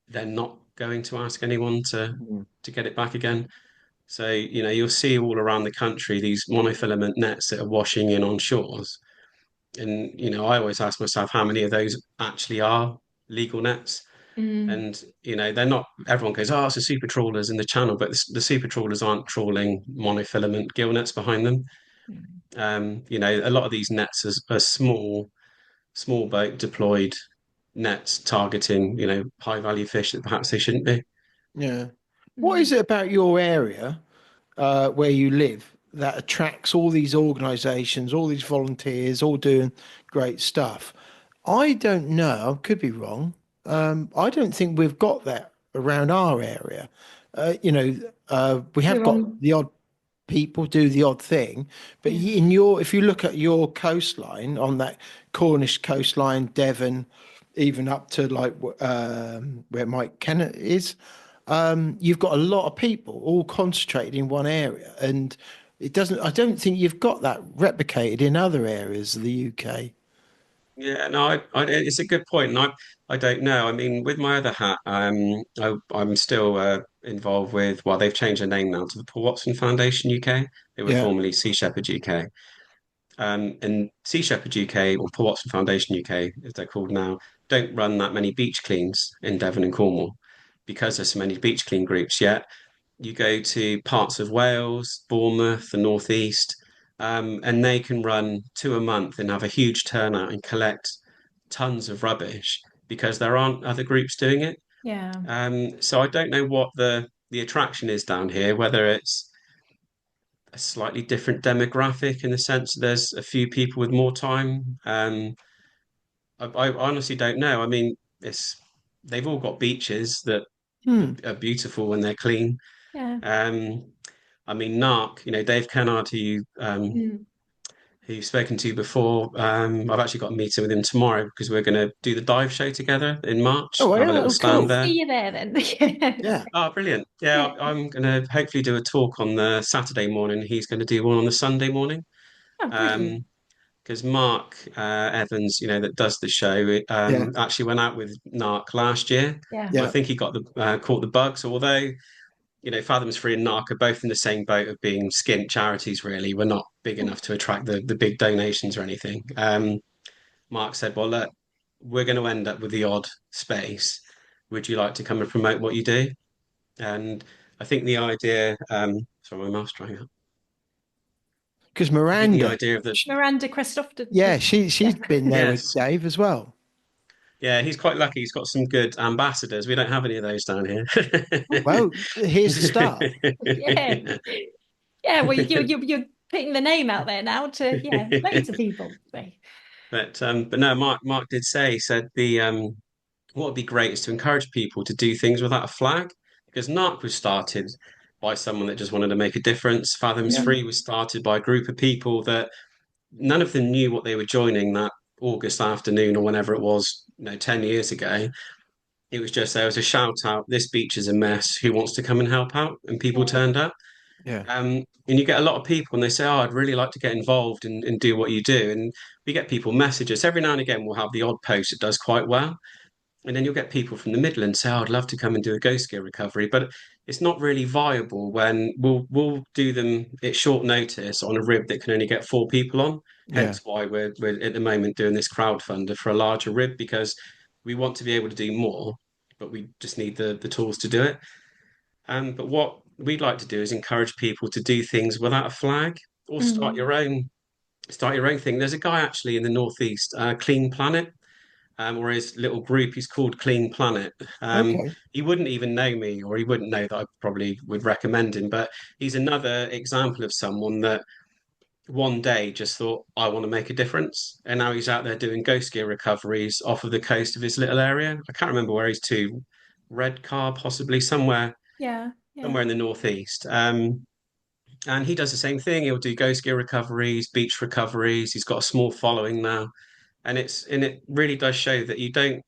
they're not going to ask anyone Mm. to get it back again. So, you'll see all around the country these monofilament nets that are washing in on shores. And, I always ask myself how many of those actually are legal nets. Mm. And, they're not, everyone goes, oh, it's the super trawlers in the channel, but the super trawlers aren't trawling monofilament gill nets behind them. A lot of these nets are small boat deployed nets targeting, high value fish that perhaps they shouldn't be. Yeah. What is Mm. it about your area where you live that attracts all these organisations, all these volunteers, all doing great stuff? I don't know. I could be wrong. I don't think we've got that around our area. We have We're got on. the odd people do the odd thing, but Yeah. if you look at your coastline on that Cornish coastline, Devon, even up to like where Mike Kennett is, you've got a lot of people all concentrated in one area, and it doesn't. I don't think you've got that replicated in other areas of the UK. Yeah, no, it's a good point, and I don't know. I mean, with my other hat, I'm still involved with. Well, they've changed their name now to the Paul Watson Foundation UK. They were Yeah, formerly Sea Shepherd UK, and Sea Shepherd UK or Paul Watson Foundation UK, as they're called now, don't run that many beach cleans in Devon and Cornwall because there's so many beach clean groups. Yet you go to parts of Wales, Bournemouth, the northeast, and they can run two a month and have a huge turnout and collect tons of rubbish because there aren't other groups doing it. Yeah. So I don't know what the attraction is down here, whether it's a slightly different demographic in the sense that there's a few people with more time. I honestly don't know. I mean, it's they've all got beaches that Hmm. are beautiful when they're clean. Yeah. Um, I mean, Narc, Dave Kennard, Mm. who you've spoken to before. I've actually got a meeting with him tomorrow because we're going to do the dive show together in March. Oh, Have a well, little oh, stand We'll cool. there. see you there then. Yeah. Oh, brilliant. Yeah, Yeah. I'm going to hopefully do a talk on the Saturday morning. He's going to do one on the Sunday morning. Oh, brilliant. Um, because Mark Evans, that does the show, Yeah. actually went out with Narc last year. Yeah. I Yeah. think he got the caught the bug. So although Fathoms Free and Narc are both in the same boat of being skint charities, really, we're not big enough to attract the big donations or anything. Mark said, "Well, look, we're going to end up with the odd space. Would you like to come and promote what you do?" And I think the idea, sorry, my mouth's drying up. Because I think the Miranda, idea of the Miranda Christopher. yeah, she's Yeah. been there with yes, Dave as well. yeah, he's quite lucky. He's got some good ambassadors. We don't have any of those down here. Well, here's the start. Yeah. Yeah. Well, you're putting the name out there now to loads of people. So, But no, Mark did say, he said what would be great is to encourage people to do things without a flag, because NARC was started by someone that just wanted to make a difference. Fathoms Yeah. mm, Free was started by a group of people that none of them knew what they were joining that August afternoon or whenever it was, 10 years ago. It was just there was a shout out, this beach is a mess. Who wants to come and help out? And people yeah. turned up. Yeah. And you get a lot of people and they say, oh, I'd really like to get involved and do what you do. And we get people message us. Every now and again, we'll have the odd post that does quite well. And then you'll get people from the Midlands say, oh, I'd love to come and do a ghost gear recovery. But it's not really viable when we'll do them at short notice on a rib that can only get 4 people on. Yeah. Hence why we're at the moment doing this crowdfunder for a larger rib, because we want to be able to do more, but we just need the tools to do it. But what we'd like to do is encourage people to do things without a flag or Mm. start your own thing. There's a guy actually in the northeast, Clean Planet, or his little group. He's called Clean Planet. Okay. He wouldn't even know me, or he wouldn't know that I probably would recommend him. But he's another example of someone that one day just thought, I want to make a difference, and now he's out there doing ghost gear recoveries off of the coast of his little area. I can't remember where he's to, Redcar, possibly Yeah. Yeah. somewhere in the northeast. And he does the same thing. He'll do ghost gear recoveries, beach recoveries. He's got a small following now, and it really does show that you don't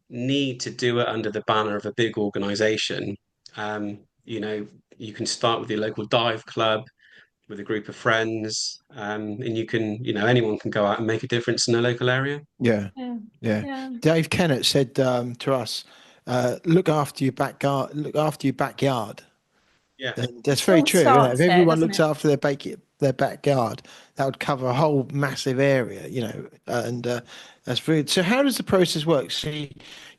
need to do it under the banner of a big organization. You know, you can start with your local dive club with a group of friends, and anyone can go out and make a difference in the local area. Yeah. Yeah. Yeah. Yeah. Dave Kennett said to us, look after your backyard, look after your backyard. Yeah, And that's It very all true, isn't it? If starts there, everyone doesn't looks it? after their backyard, that would cover a whole massive area, and that's very. So how does the process work? So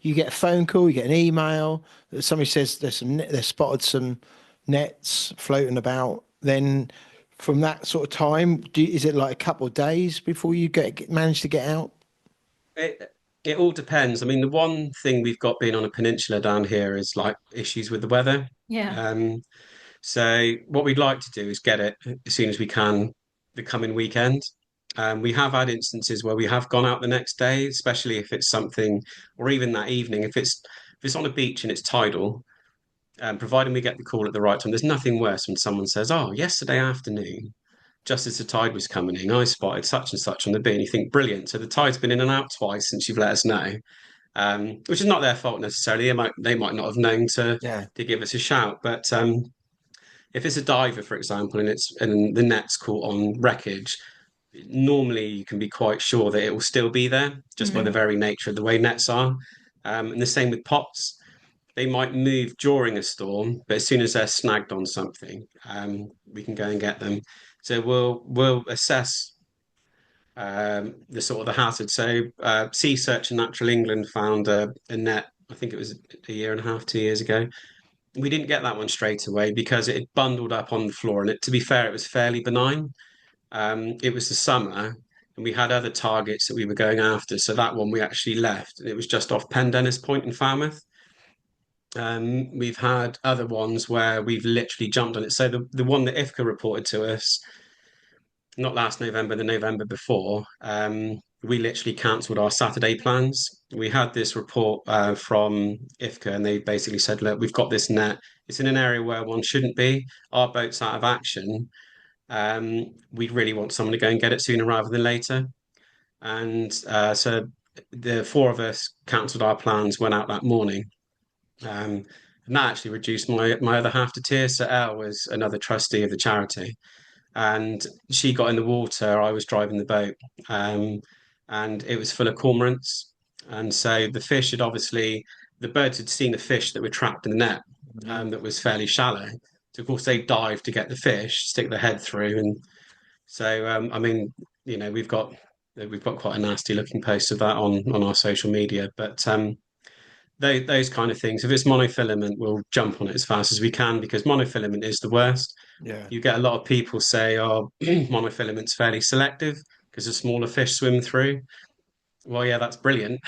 you get a phone call, you get an email, somebody says they spotted some nets floating about. Then from that sort of time, is it like a couple of days before you manage to get out? it all depends. I mean, the one thing we've got being on a peninsula down here is like issues with the weather. Yeah. Um, So what we'd like to do is get it as soon as we can the coming weekend. We have had instances where we have gone out the next day, especially if it's something, or even that evening, if it's on a beach and it's tidal, providing we get the call at the right time. There's nothing worse when someone says, "Oh, yesterday afternoon, just as the tide was coming in, I spotted such and such on the beach." And you think, "Brilliant! So the tide's been in and out twice since you've let us know." Which is not their fault necessarily. They might not have known Yeah, to give us a shout, but if it's a diver, for example, and the net's caught on wreckage, normally you can be quite sure that it will still be there just by the yeah, Mm. very nature of the way nets are. And the same with pots. They might move during a storm, but as soon as they're snagged on something, we can go and get them. So we'll assess the sort of the hazard. So Sea Search and Natural England found a net. I think it was a year and a half, 2 years ago. We didn't get that one straight away because it had bundled up on the floor. And to be fair, it was fairly benign. It was the summer and we had other targets that we were going after. So that one we actually left and it was just off Pendennis Point in Falmouth. We've had other ones where we've literally jumped on it. So the one that IFCA reported to us, not last November, the November before, we literally cancelled our Saturday plans. We had this report from IFCA, and they basically said, look, we've got this net. It's in an area where one shouldn't be. Our boat's out of action. We really want someone to go and get it sooner rather than later. And so the four of us cancelled our plans, went out that morning. And that actually reduced my other half to tears. So Elle was another trustee of the charity, and she got in the water. I was driving the boat, um, and it was full of cormorants. And so the fish had obviously, the birds had seen a fish that were trapped in the net, that was fairly shallow. So of course they dived to get the fish, stick their head through, and so I mean, we've got quite a nasty looking post of that on our social media, but those kind of things. If it's monofilament, we'll jump on it as fast as we can because monofilament is the worst. Yeah. You get a lot of people say, "Oh, monofilament's fairly selective because the smaller fish swim through." Well, yeah, that's brilliant,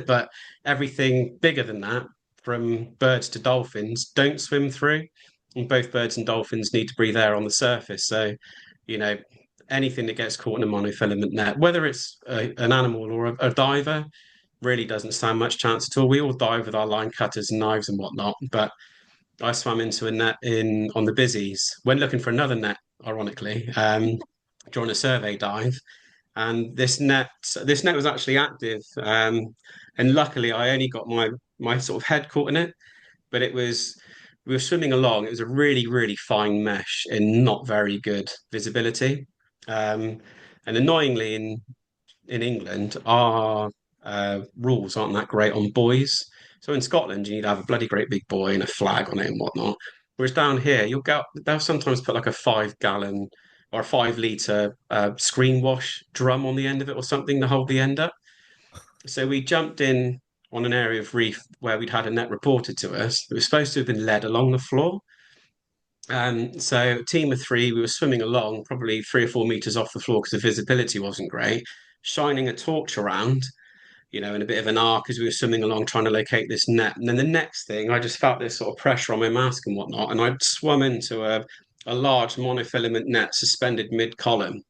but everything bigger than that, from birds to dolphins, don't swim through, and both birds and dolphins need to breathe air on the surface. So, you know, anything that gets caught in a monofilament net, whether it's an animal or a diver, really doesn't stand much chance at all. We all dive with our line cutters and knives and whatnot, but I swam into a net in on the Bizzies when looking for another net, ironically, during a survey dive. And this net was actually active, and luckily I only got my sort of head caught in it. But we were swimming along. It was a really really fine mesh and not very good visibility. Um, and annoyingly, in England, our rules aren't that great on buoys. So in Scotland, you need to have a bloody great big buoy and a flag on it and whatnot. Whereas down here, they'll sometimes put like a 5 gallon or a 5 litre screen wash drum on the end of it or something to hold the end up. So we jumped in on an area of reef where we'd had a net reported to us. It was supposed to have been led along the floor. So team of three, we were swimming along, probably 3 or 4 meters off the floor because the visibility wasn't great, shining a torch around, in a bit of an arc as we were swimming along trying to locate this net. And then the next thing, I just felt this sort of pressure on my mask and whatnot, and I'd swum into a large monofilament net suspended mid-column.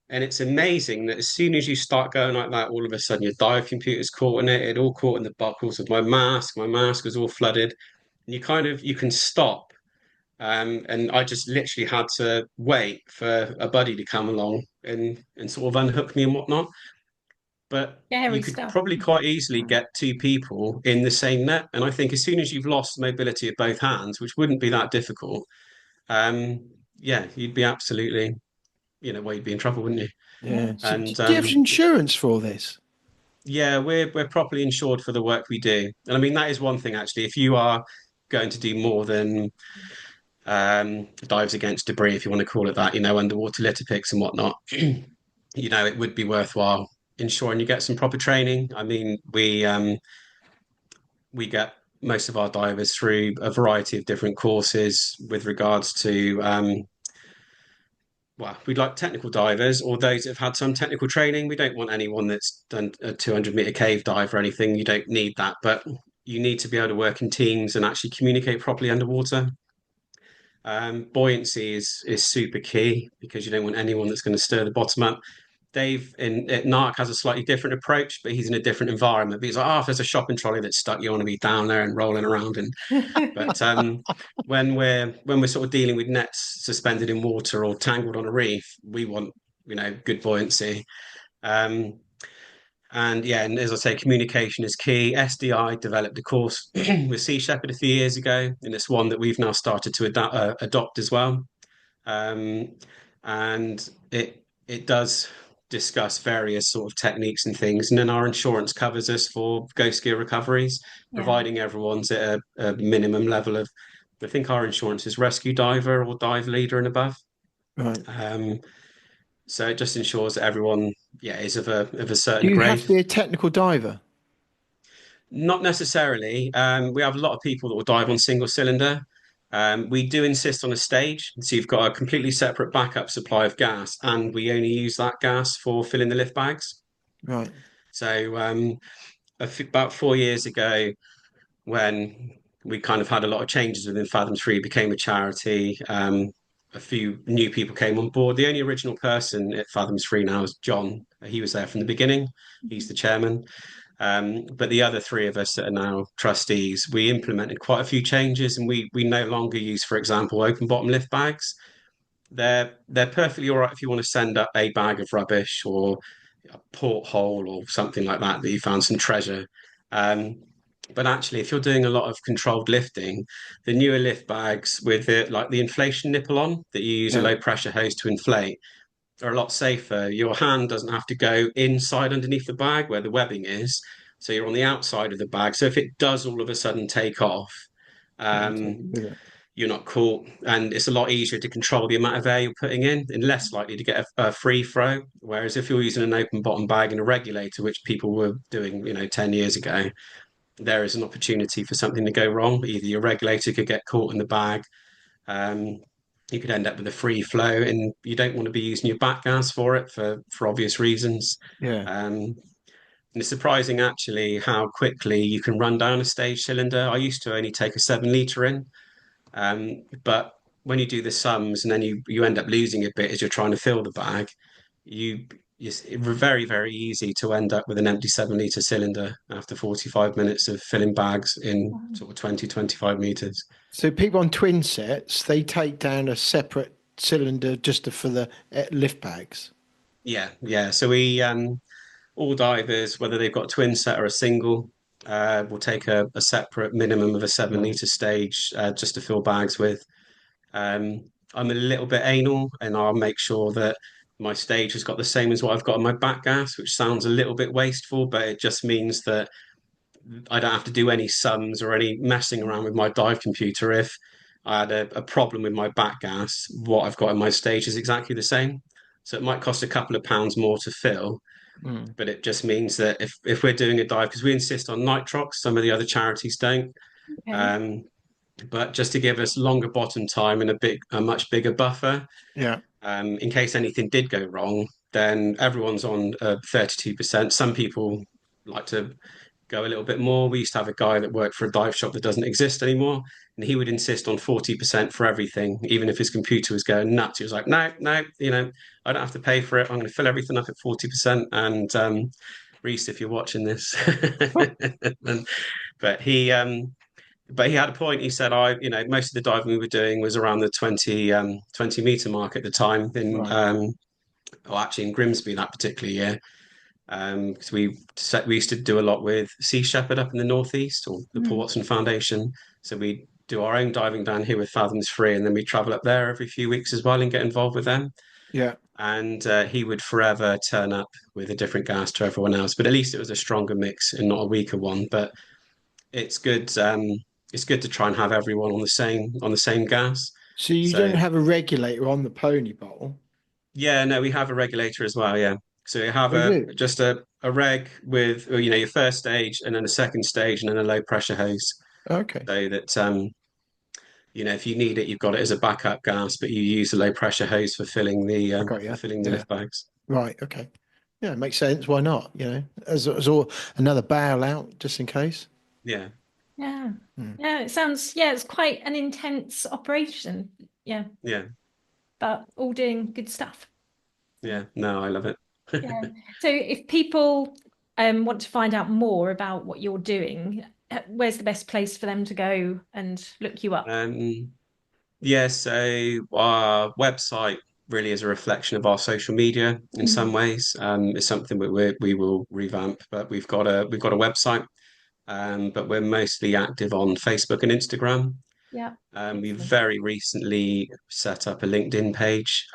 And it's amazing that as soon as you start going like that, all of a sudden your dive computer's caught in it. It all caught in the buckles of my mask. My mask was all flooded. And you can stop. And I just literally had to wait for a buddy to come along and sort of unhook me and whatnot. But you Scary could stuff. probably quite easily get two people in the same net. And I think as soon as you've lost mobility of both hands, which wouldn't be that difficult, um, yeah, you'd be absolutely, well, you'd be in trouble, wouldn't you? Yeah. So And do you have insurance for all this? yeah, we're properly insured for the work we do. And I mean, that is one thing actually. If you are going to do more than dives against debris, if you want to call it that, underwater litter picks and whatnot, it would be worthwhile ensuring you get some proper training. I mean, we get most of our divers through a variety of different courses with regards to well, we'd like technical divers or those that have had some technical training. We don't want anyone that's done a 200-meter cave dive or anything. You don't need that, but you need to be able to work in teams and actually communicate properly underwater. Buoyancy is super key because you don't want anyone that's going to stir the bottom up. Dave at NARC has a slightly different approach, but he's in a different environment. But he's like, oh, if there's a shopping trolley that's stuck, you want to be down there and rolling around. But when we're sort of dealing with nets suspended in water or tangled on a reef, we want good buoyancy. And yeah, and as I say, communication is key. SDI developed a course with Sea Shepherd a few years ago, and it's one that we've now started to adopt as well. Um, and it does discuss various sort of techniques and things, and then our insurance covers us for ghost gear recoveries, Yeah. providing everyone's at a minimum level of. I think our insurance is rescue diver or dive leader and above. Right. So it just ensures that everyone, yeah, is of a Do certain you have grade. to be a technical diver? Not necessarily. We have a lot of people that will dive on single cylinder. We do insist on a stage, so you've got a completely separate backup supply of gas, and we only use that gas for filling the lift bags. Right. So about 4 years ago, when we kind of had a lot of changes within Fathoms 3, became a charity. A few new people came on board. The only original person at Fathoms 3 now is John. He was there from the beginning. He's the chairman. But the other three of us that are now trustees, we implemented quite a few changes, and we no longer use, for example, open bottom lift bags. They're perfectly all right if you want to send up a bag of rubbish or a porthole or something like that you found some treasure. Um, but actually, if you're doing a lot of controlled lifting, the newer lift bags with like the inflation nipple on that you use a Yeah. low pressure hose to inflate are a lot safer. Your hand doesn't have to go inside underneath the bag where the webbing is. So you're on the outside of the bag. So if it does all of a sudden take off, Yeah, take um, it with it. you're not caught, and it's a lot easier to control the amount of air you're putting in and less likely to get a free throw. Whereas if you're using an open bottom bag and a regulator, which people were doing 10 years ago, there is an opportunity for something to go wrong. Either your regulator could get caught in the bag, um, you could end up with a free flow, and you don't want to be using your back gas for it for obvious reasons. Yeah. um, and it's surprising actually how quickly you can run down a stage cylinder. I used to only take a 7 litre in, but when you do the sums and then you end up losing a bit as you're trying to fill the bag, you it's very, very easy to end up with an empty 7 litre cylinder after 45 minutes of filling bags in sort of 20-25 meters. So people on twin sets, they take down a separate cylinder just for the lift bags. Yeah, yeah. So we all divers, whether they've got a twin set or a single, will take a separate minimum of a 7 litre stage just to fill bags with. Um, I'm a little bit anal, and I'll make sure that my stage has got the same as what I've got on my back gas, which sounds a little bit wasteful, but it just means that I don't have to do any sums or any messing around with my dive computer. If I had a problem with my back gas, what I've got in my stage is exactly the same. So it might cost a couple of pounds more to fill, Mm. but it just means that if we're doing a dive, because we insist on nitrox, some of the other charities don't. Okay. Um, but just to give us longer bottom time and a much bigger buffer, Yeah. in case anything did go wrong, then everyone's on 32%. Some people like to go a little bit more. We used to have a guy that worked for a dive shop that doesn't exist anymore, and he would insist on 40% for everything, even if his computer was going nuts. He was like, no, no, I don't have to pay for it. I'm going to fill everything up at 40%. And Reese, if you're watching this, and, but he had a point. He said, most of the diving we were doing was around the 20 meter mark at the time Right. actually in Grimsby that particular year. Because we used to do a lot with Sea Shepherd up in the northeast, or the Paul Mm. Watson Foundation. So we do our own diving down here with Fathoms Free, and then we travel up there every few weeks as well and get involved with them. Yeah. And he would forever turn up with a different gas to everyone else, but at least it was a stronger mix and not a weaker one. But it's good. It's good to try and have everyone on the same gas. So you don't So have a regulator on the pony bowl. yeah, no, we have a regulator as well. Yeah, so you have Oh, a you just a reg with your first stage and then a second stage and then a low pressure hose, do? Okay. so that if you need it, you've got it as a backup gas, but you use the low pressure hose for filling the I got you. Yeah. lift bags. Right. Okay. Yeah, it makes sense. Why not? As all another bail out just in case. Yeah, Yeah. Hmm. Yeah, it sounds, yeah, it's quite an intense operation. Yeah, yeah, but all doing good stuff. yeah. No, I love it. Yeah. So if people want to find out more about what you're doing, where's the best place for them to go and look you up? Um, Yeah, so our website really is a reflection of our social media in some Mhm. ways. It's something we will revamp, but we've got a website, but we're mostly active on Facebook and Instagram. Yeah. We Excellent. very recently set up a LinkedIn page,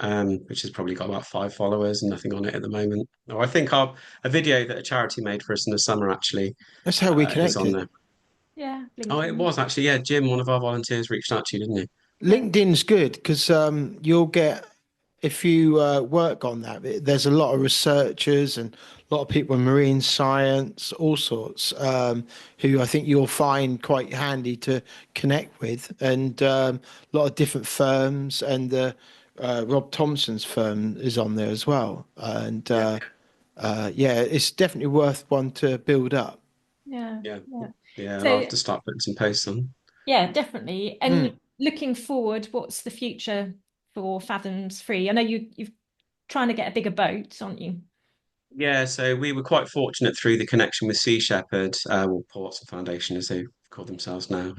which has probably got about 5 followers and nothing on it at the moment. Or I think a video that a charity made for us in the summer actually That's how we is on connected. there. Yeah, Oh, it LinkedIn. was actually, yeah. Jim, one of our volunteers, reached out to you, didn't he? Yeah. LinkedIn's good because you'll get if you work on that. There's a lot of researchers and a lot of people in marine science, all sorts, who I think you'll find quite handy to connect with, and a lot of different firms. And Rob Thompson's firm is on there as well. And Yeah, yeah, it's definitely worth one to build up. Yeah. yeah, Yeah. yeah. I'll have So to start putting some posts on. Yeah, definitely. And looking forward, what's the future for Fathoms 3? I know you're trying to get a bigger boat, aren't you? Yeah, so we were quite fortunate through the connection with Sea Shepherd, or Ports and Foundation as they call themselves now,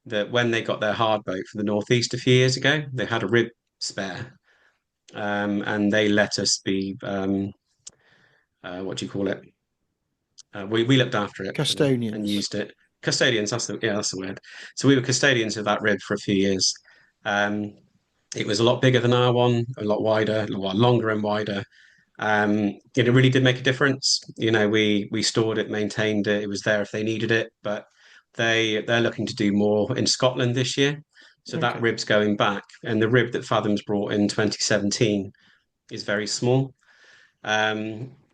that when they got their hard boat for the Northeast a few years ago, they had a rib spare, and they let us be, what do you call it? We looked after it and Custodians. used it. Custodians, that's the word. So we were custodians of that rib for a few years. Um, it was a lot bigger than our one, a lot wider, a lot longer and wider. It really did make a difference. We stored it, maintained it. It was there if they needed it, but they're looking to do more in Scotland this year. So that Okay. rib's going back, and the rib that Fathoms brought in 2017 is very small.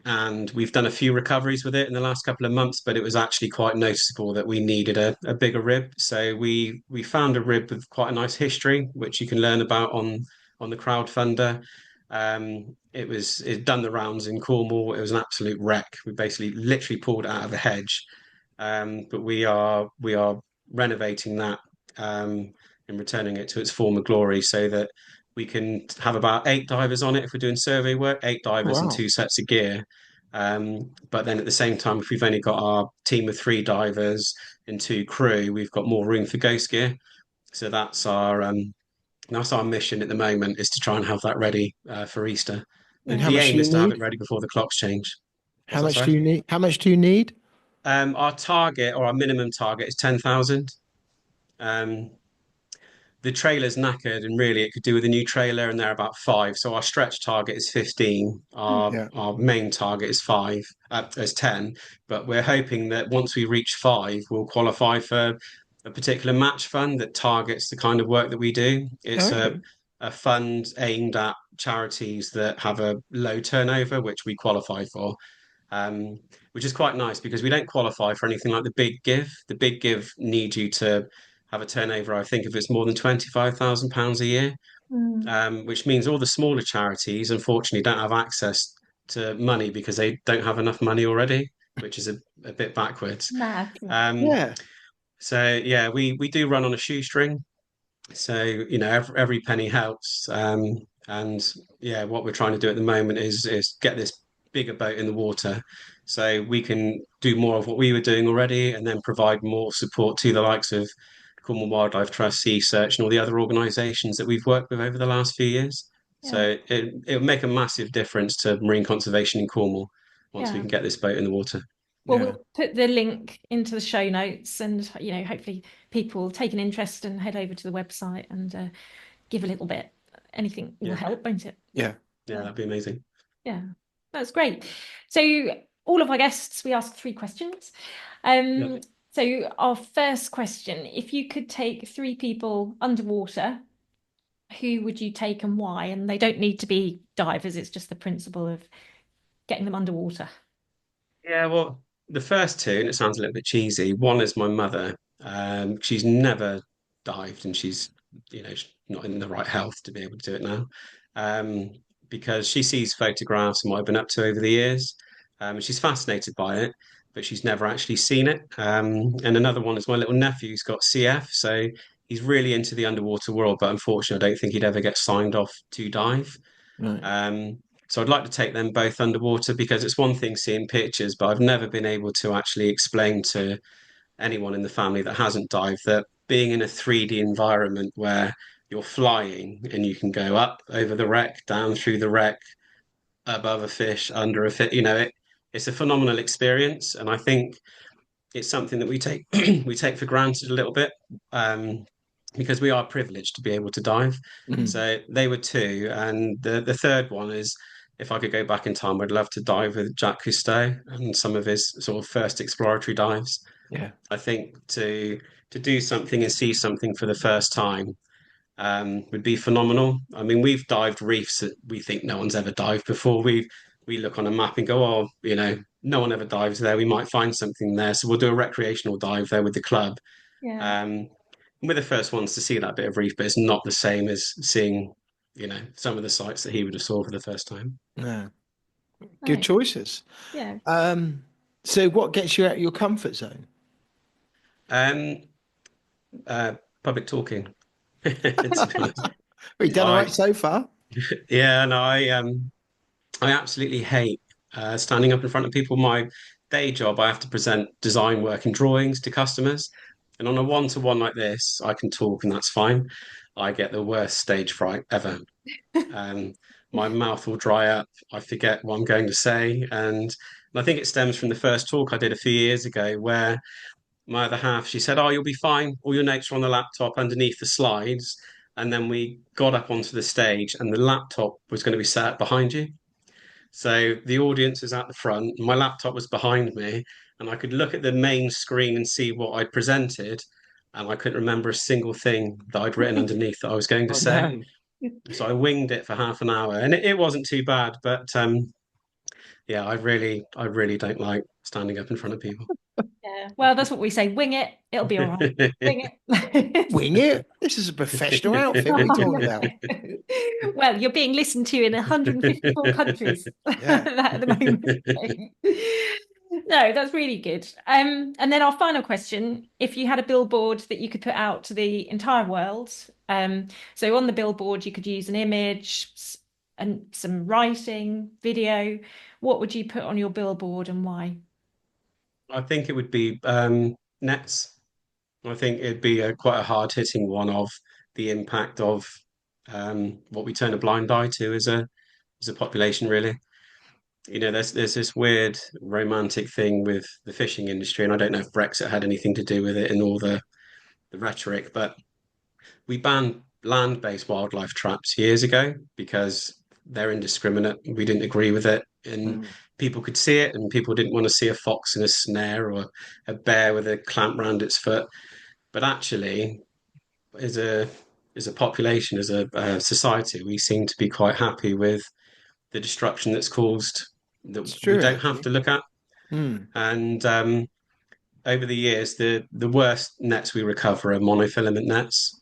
And we've done a few recoveries with it in the last couple of months, but it was actually quite noticeable that we needed a bigger rib. So we found a rib with quite a nice history, which you can learn about on the crowdfunder. It done the rounds in Cornwall. It was an absolute wreck. We basically literally pulled it out of a hedge. But we are renovating that, and returning it to its former glory so that we can have about 8 divers on it if we're doing survey work, 8 divers and Wow. 2 sets of gear. But then at the same time, if we've only got our team of 3 divers and 2 crew, we've got more room for ghost gear. So that's our mission at the moment, is to try and have that ready for Easter. And The, Yeah. how the much aim do you is to have it need? ready before the clocks change. How What's that, much do sorry? you need? How much do you need? Our target, or our minimum target, is 10,000. Um, the trailer's knackered, and really it could do with a new trailer, and they're about 5. So our stretch target is 15. Our Yeah. our main target is 5, is 10. But we're hoping that once we reach 5, we'll qualify for a particular match fund that targets the kind of work that we do. It's a Okay. a fund aimed at charities that have a low turnover, which we qualify for, um, which is quite nice because we don't qualify for anything like the big give. The big give needs you to have a turnover, I think, if it's more than £25,000 a year, Mm. which means all the smaller charities, unfortunately, don't have access to money because they don't have enough money already, which is a bit backwards. Mad. Um, Yeah. so yeah, we do run on a shoestring. So every penny helps. And yeah, what we're trying to do at the moment is get this bigger boat in the water, so we can do more of what we were doing already, and then provide more support to the likes of Cornwall Wildlife Trust, Sea Search, and all the other organisations that we've worked with over the last few years. Yeah. So it'll make a massive difference to marine conservation in Cornwall once we Yeah. can get this boat in the water. Well, Yeah. we'll put the link into the show notes, and hopefully people will take an interest and head over to the website and give a little bit. Anything will Yeah, help, won't it? Yeah. yeah, Yeah. that'd be amazing. Yeah. That's great. So all of our guests, we ask 3 questions. Yeah. So our first question, if you could take 3 people underwater, who would you take and why? And they don't need to be divers, it's just the principle of getting them underwater. Yeah, well, the first two, and it sounds a little bit cheesy. One is my mother. She's never dived, and she's not in the right health to be able to do it now. Um, because she sees photographs and what I've been up to over the years. And she's fascinated by it, but she's never actually seen it. And another one is my little nephew who's got CF, so he's really into the underwater world, but unfortunately, I don't think he'd ever get signed off to dive. Right. So I'd like to take them both underwater, because it's one thing seeing pictures, but I've never been able to actually explain to anyone in the family that hasn't dived that being in a 3D environment where you're flying and you can go up over the wreck, down through the wreck, above a fish, under a fish, it's a phenomenal experience. And I think it's something that we take we take for granted a little bit, because we are privileged to be able to dive. Mm. So they were two, and the third one is, if I could go back in time, I'd love to dive with Jacques Cousteau and some of his sort of first exploratory dives. Yeah. I think to do something and see something for the first time, would be phenomenal. I mean, we've dived reefs that we think no one's ever dived before. We look on a map and go, oh, no one ever dives there. We might find something there, so we'll do a recreational dive there with the club. Yeah. Um, we're the first ones to see that bit of reef, but it's not the same as seeing, some of the sites that he would have saw for the first time. No. Good Right. choices. Yeah. Um, so what gets you out of your comfort zone? Um, Uh, public talking, to be honest. We've done all I right so far. Yeah, no, I absolutely hate standing up in front of people. My day job, I have to present design work and drawings to customers. And on a one-to-one like this, I can talk and that's fine. I get the worst stage fright ever. Um, my mouth will dry up. I forget what I'm going to say. And I think it stems from the first talk I did a few years ago where my other half, she said, "Oh, you'll be fine. All your notes are on the laptop underneath the slides." And then we got up onto the stage and the laptop was going to be sat behind you. So the audience is at the front, my laptop was behind me, and I could look at the main screen and see what I'd presented, and I couldn't remember a single thing that I'd written underneath that I was going to Oh say. no. So I winged it for half an hour, and it wasn't too bad. But yeah, I really don't like standing up in front of people. Yeah. Well, that's what we say. Wing it. It'll be all right. Wing it. Wing it. This is a professional outfit. What are you Oh, talking no. about? Well, you're being listened to in 154 countries Yeah. at the moment. No, that's really good. And then our final question, if you had a billboard that you could put out to the entire world, so on the billboard you could use an image and some writing, video, what would you put on your billboard and why? I think it would be nets. I think it'd be quite a hard hitting one of the impact of what we turn a blind eye to as a population, really. You know, there's this weird romantic thing with the fishing industry, and I don't know if Brexit had anything to do with it and all the rhetoric, but we banned land-based wildlife traps years ago because they're indiscriminate. We didn't agree with it, and Mm. people could see it, and people didn't want to see a fox in a snare or a bear with a clamp round its foot. But actually, as a as a population, as a society, we seem to be quite happy with the destruction that's caused that It's we true, don't have actually. to look at. Mm. And over the years, the worst nets we recover are monofilament nets.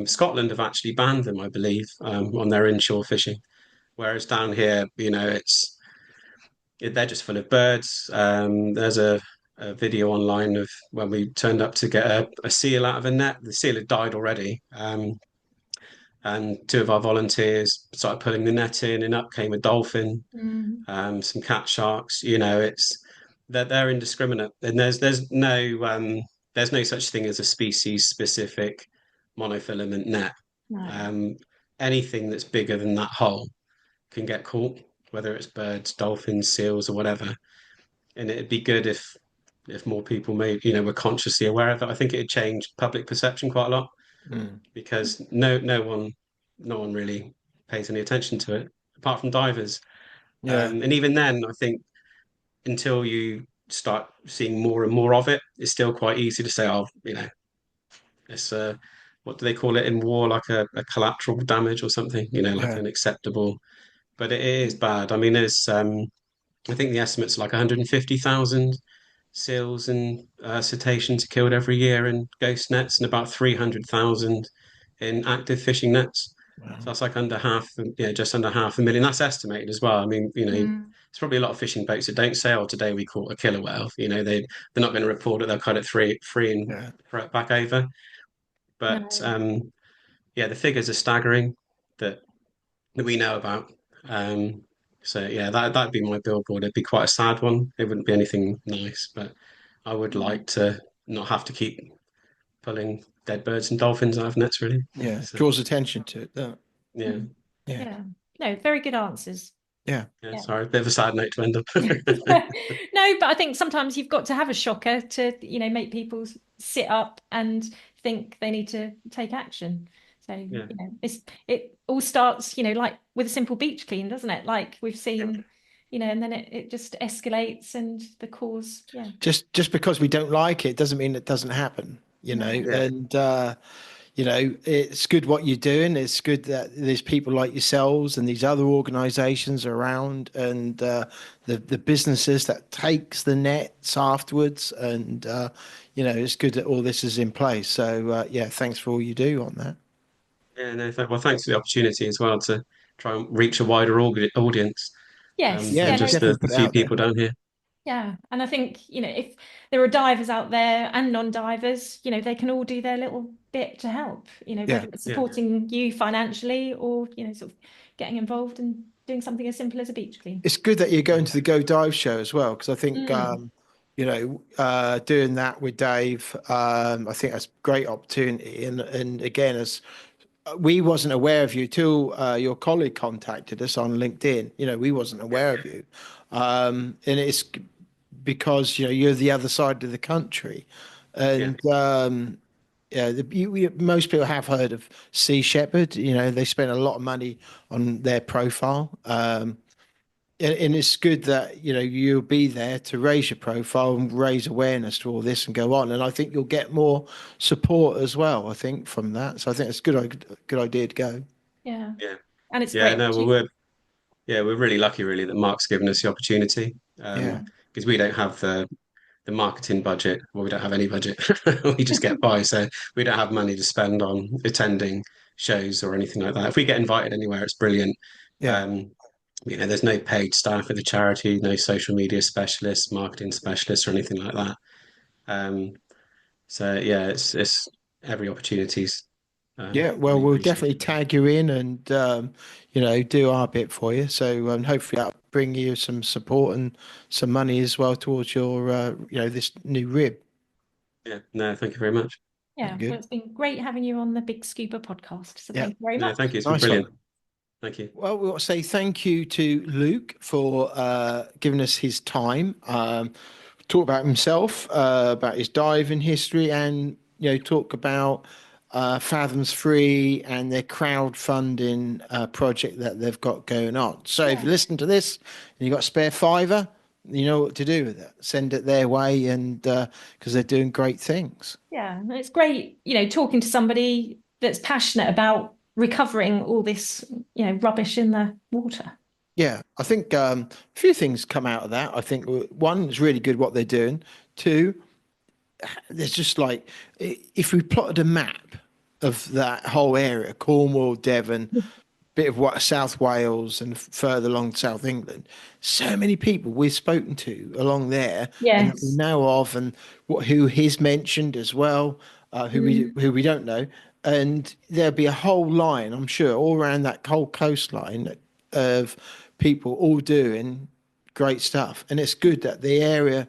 Scotland have actually banned them, I believe, on their inshore fishing. Whereas down here, you know, they're just full of birds. There's a video online of when we turned up to get a seal out of a net. The seal had died already. And two of our volunteers started pulling the net in, and up came a dolphin, Mm, some cat sharks. You know, it's they're indiscriminate, and there's no such thing as a species specific monofilament net. no. Um, anything that's bigger than that hole can get caught, whether it's birds, dolphins, seals, or whatever. And it'd be good if more people made, you know, were consciously aware of it. I think it'd change public perception quite a lot Mm. because no one really pays any attention to it apart from divers. Yeah. And even then, I think until you start seeing more and more of it, it's still quite easy to say, oh, you know, it's what do they call it in war, like a collateral damage or something, you know, like Yeah. an acceptable. But it is bad. I mean, there's I think the estimate's like 150,000 seals and cetaceans are killed every year in ghost nets, and about 300,000 in active fishing nets. So Wow. that's like under half, you know, just under 500,000. That's estimated as well. I mean, you know, Mm, there's probably a lot of fishing boats that don't say, "Oh, today we caught a killer whale." You know, they're not going to report it. They'll cut it free and Yeah. throw it back over. But no. yeah, the figures are staggering that we know about. Um, so yeah, that'd be my billboard. It'd be quite a sad one. It wouldn't be anything nice, but I would No. like to not have to keep pulling dead birds and dolphins out of nets, really. Yeah. So Draws attention to it. yeah, Mm, Yeah. yeah. No, very good answers. Yeah. yeah. Yeah. Sorry, a bit of a sad note to end up. No, but I think sometimes you've got to have a shocker to, make people sit up and think they need to take action. So, Yeah, it all starts, like with a simple beach clean, doesn't it? Like we've seen, and then it just escalates and the cause, yeah. Just because we don't like it doesn't mean it doesn't happen, you know. No. yeah, And it's good what you're doing. It's good that there's people like yourselves and these other organizations around, and the businesses that takes the nets afterwards. And it's good that all this is in place. So yeah, thanks for all you do on that. yeah. No, well, thanks for the opportunity as well to Yes. Yeah, Yeah, than to no, just definitely the put it few out there. people down here. Yeah, and I think, if there are divers out there and non-divers, they can all do their little bit to help, Yeah. whether it's Yeah, supporting you financially or, sort of getting involved and doing something as simple as a beach clean. It's good that you're going to the Go Dive show as well, because I think Mm. doing that with Dave, I think that's a great opportunity. And again, as we wasn't aware of you till your colleague contacted us on LinkedIn. We wasn't aware of you, and it's because you're the other side of the country, yeah, and yeah, most people have heard of Sea Shepherd. They spend a lot of money on their profile. And it's good that you'll be there to raise your profile and raise awareness to all this and go on. And I think you'll get more support as well. I think from that, so I think it's a good idea to go. Yeah, yeah, and it's yeah. great. No, well, we're really lucky, really, that Mark's given us the opportunity. Yeah, Because we don't have the marketing budget. Well, we don't have any budget. We just get by, so we don't have money to spend on attending shows or anything like that. If we get invited anywhere, it's brilliant. yeah, Um, there's no paid staff at the charity, no social media specialists, marketing specialists, or anything like that. Um, so yeah, it's every opportunity's yeah. Well, really we'll definitely appreciated. tag you in and do our bit for you. So hopefully that'll bring you some support and some money as well towards your this new rib. Yeah, no, thank you very much. Yeah, well, Good. it's been great having you on the BiG Scuba podcast. So Yeah, thank you very No, thank much. you. It's been nice brilliant. one. Thank you. Well, we want to say thank you to Luke for giving us his time. Talk about himself, about his diving history, and talk about Fathoms Free and their crowdfunding project that they've got going on. So if Yeah. you listen to this and you got a spare fiver, you know what to do with it. Send it their way, and because they're doing great things. Yeah, and it's great, talking to somebody that's passionate about recovering all this, rubbish in the water. Yeah, I think a few things come out of that. I think one is really good what they're doing. Two, there's just like if we plotted a map of that whole area, Cornwall, Devon, bit of what South Wales and further along South England, so many people we've spoken to along there and that we Yes. know of, and who he's mentioned as well, Mm. who we don't know, and there'll be a whole line, I'm sure, all around that whole coastline of people all doing great stuff, and it's good that the area.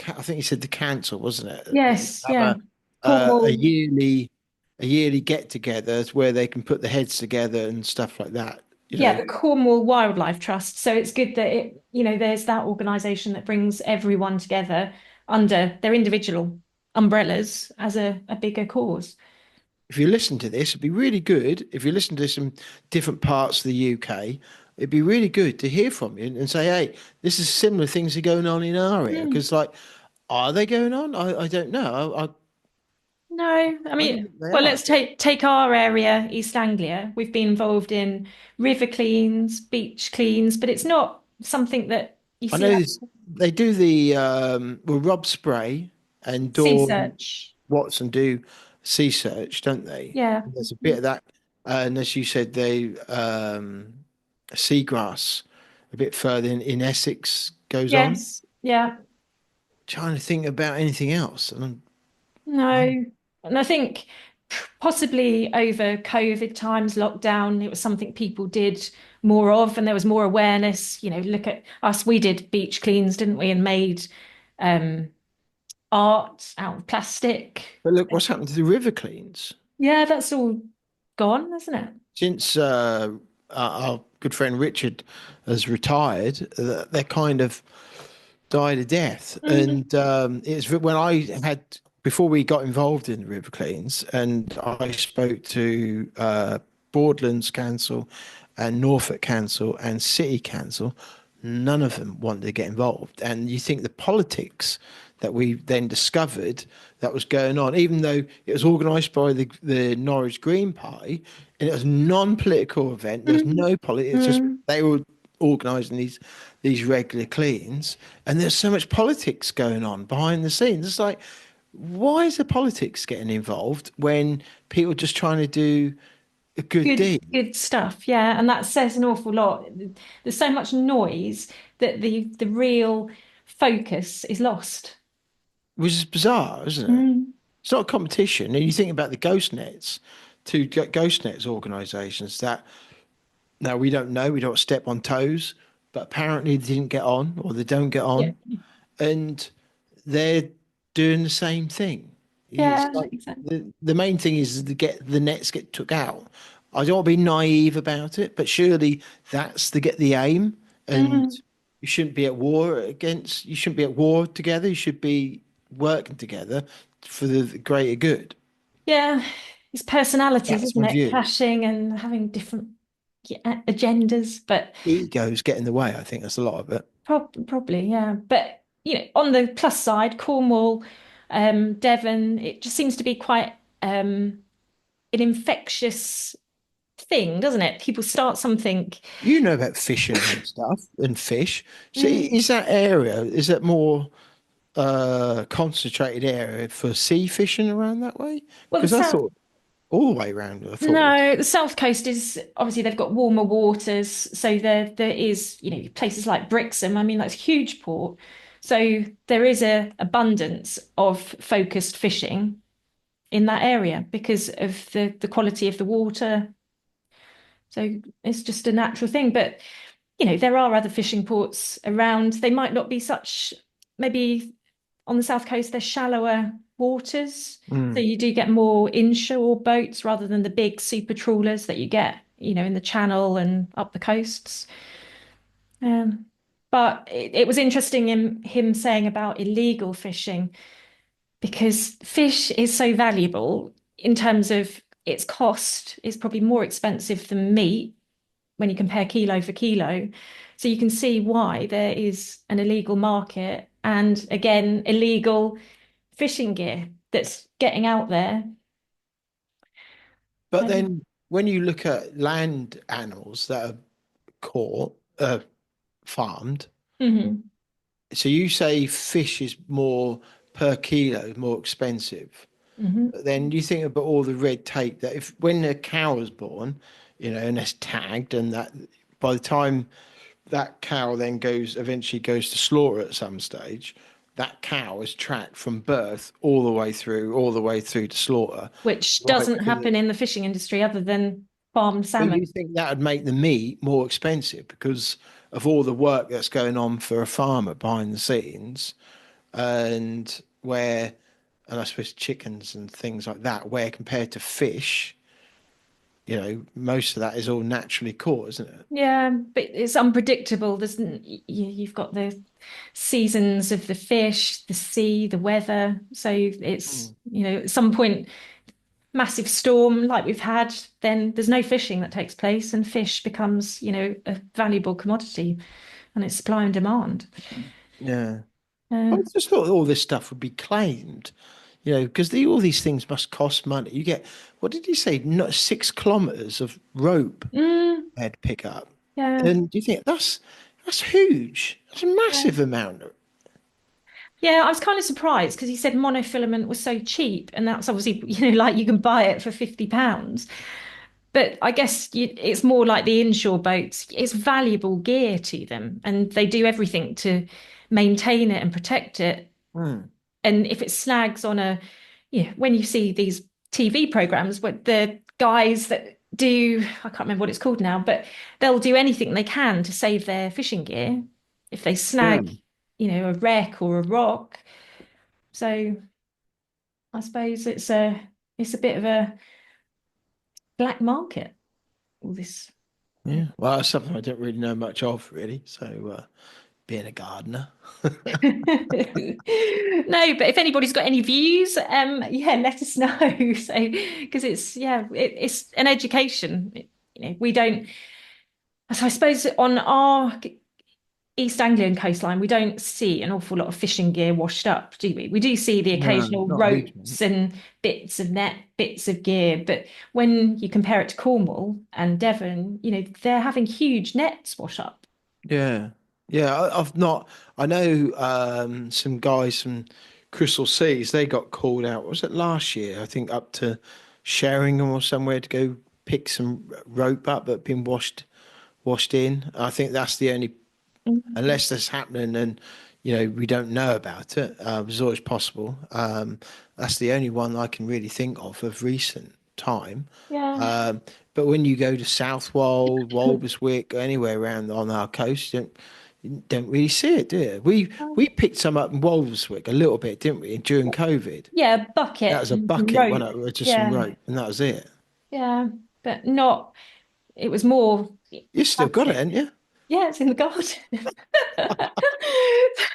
I think you said the council, wasn't it? Yes, Have yeah. a Cornwall, yearly get-togethers where they can put the heads together and stuff like that. You yeah, know, the Cornwall Wildlife Trust. So it's good that there's that organisation that brings everyone together under their individual umbrellas as a bigger cause. if you listen to this, it'd be really good. If you listen to this in different parts of the UK, it'd be really good to hear from you and say, "Hey, this is similar things are going on in our area." Mm. Because, like, are they going on? I don't know. No, I I don't mean, think they well, are. let's take our area, East Anglia. We've been involved in river cleans, beach cleans, but it's not something that you I see know like they do the Rob Spray and sea Dawn search. Watson do sea search, don't they? Yeah. And there's a bit of that, and as you said, they seagrass a bit further in Essex goes on. Yes. Yeah. Trying to think about anything else, and I'm- No. And I think possibly over COVID times, lockdown, it was something people did more of, and there was more awareness. Look at us, we did beach cleans, didn't we? And made um, art out of plastic. but look what's happened to the river cleans Yeah, that's all gone, isn't it? since our good friend Richard has retired. They're kind of died a death. Mm. And it's when I had before we got involved in the river cleans, and I spoke to Broadlands Council and Norfolk Council and City Council. None of them wanted to get involved. And you think the politics that we then discovered that was going on, even though it was organised by the Norwich Green Party, and it was a non-political event. There was Mm. no politics. It's just Mm. they were organising these regular cleans, and there's so much politics going on behind the scenes. It's like, why is the politics getting involved when people are just trying to do a good Good, deed? good stuff. Yeah, and that says an awful lot. There's so much noise that the real focus is lost. Which is bizarre, isn't it? Mm. It's not a competition. And you think about the ghost nets, ghost nets organisations that now we don't know, we don't step on toes, but apparently they didn't get on or they don't get Yeah. on, and they're doing the same thing. It's Yeah, like exactly. the main thing is to get the nets get took out. I don't want to be naive about it, but surely that's the aim, and Mm. you shouldn't be at war against. You shouldn't be at war together. You should be working together for the greater good. Yeah, it's personalities, That's isn't my it? view. Clashing and having different agendas, but Egos get in the way. I think that's a lot of it. probably, yeah. But on the plus side, Cornwall, Devon, it just seems to be quite an infectious thing, doesn't it? People start something. You know about fishing and stuff and fish. So Mm. is that area, is that more concentrated area for sea fishing around that way? Well, the Because I south. thought all the way around, I thought it was. No, the South Coast is obviously they've got warmer waters, so there is, places like Brixham. I mean, that's a huge port. So there is a abundance of focused fishing in that area because of the quality of the water. So it's just a natural thing. But there are other fishing ports around. They might not be such, maybe on the South Coast, they're shallower waters. So Mm. you do get more inshore boats rather than the big super trawlers that you get, in the channel and up the coasts. Um, but it was interesting in him saying about illegal fishing because fish is so valuable in terms of its cost is probably more expensive than meat when you compare kilo for kilo. So you can see why there is an illegal market and again, illegal fishing gear that's getting out there. But Um, then when you look at land animals that are caught, farmed, mhm, so you say fish is more per kilo, more expensive. mhm. But then you think about all the red tape that if when a cow is born, and it's tagged and that by the time that cow then eventually goes to slaughter at some stage. That cow is tracked from birth all the way through to slaughter, Which right doesn't to the. happen in the fishing industry other than farmed But you salmon. think that would make the meat more expensive because of all the work that's going on for a farmer behind the scenes, and and I suppose chickens and things like that, where compared to fish, most of that is all naturally caught, isn't it? Yeah, but it's unpredictable. You've got the seasons of the fish, the sea, the weather. So it's, Mm. at some point, massive storm like we've had, then there's no fishing that takes place, and fish becomes, a valuable commodity, and it's supply and demand. Yeah. I Uh, just thought all this stuff would be claimed, because all these things must cost money. You get, what did you say? Not 6 kilometers of rope mm, they had to pick up. yeah, And do you think that's huge? That's a yeah. massive amount. Yeah, I was kind of surprised because he said monofilament was so cheap, and that's obviously, like you can buy it for £50. But I guess it's more like the inshore boats. It's valuable gear to them, and they do everything to maintain it and protect it. Hmm. And if it snags on when you see these TV programs where the guys that do, I can't remember what it's called now, but they'll do anything they can to save their fishing gear if they Yeah. snag, a wreck or a rock. So I suppose it's a bit of a black market, all this. Yeah. Well, that's something I don't really know much of, really. So, being a gardener. No, but if anybody's got any views, yeah, let us know. So, because it's an education. We don't. So I suppose on our East Anglian coastline, we don't see an awful lot of fishing gear washed up, do we? We do see the No, occasional not a huge ropes amount. and bits of net, bits of gear, but when you compare it to Cornwall and Devon, they're having huge nets wash up. Yeah. Yeah. I've not, I know some guys from Crystal Seas, they got called out. Was it last year? I think up to Sheringham or somewhere to go pick some rope up that had been washed in. I think that's the only, Mhm. unless that's happening, and we don't know about it. It's always possible. That's the only one I can really think of recent time. Yeah. Um, but when you go to Southwold, Walberswick, or anywhere around on our coast, you don't really see it, do you? We picked some up in Walberswick a little bit, didn't we, during COVID? Yeah, That bucket was a and some bucket, rope. wasn't it? Just some Yeah. rope, and that was it. Yeah. But not, it was more You still got it, plastic. haven't you? Yeah, it's in the garden.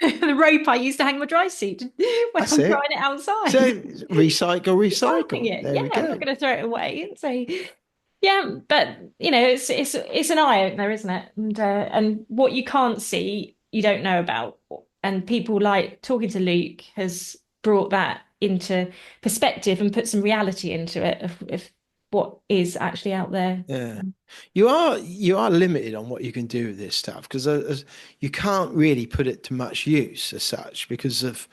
The rope I used to hang my dry suit when That's I'm it. drying it So outside. recycle, Recycling recycle. it. There Yeah, we I'm not go. going to throw it away. So yeah, but it's an eye opener, isn't it? And what you can't see, you don't know about. And people like talking to Luke has brought that into perspective and put some reality into it of what is actually out there. Yeah, you are limited on what you can do with this stuff because you can't really put it to much use as such because of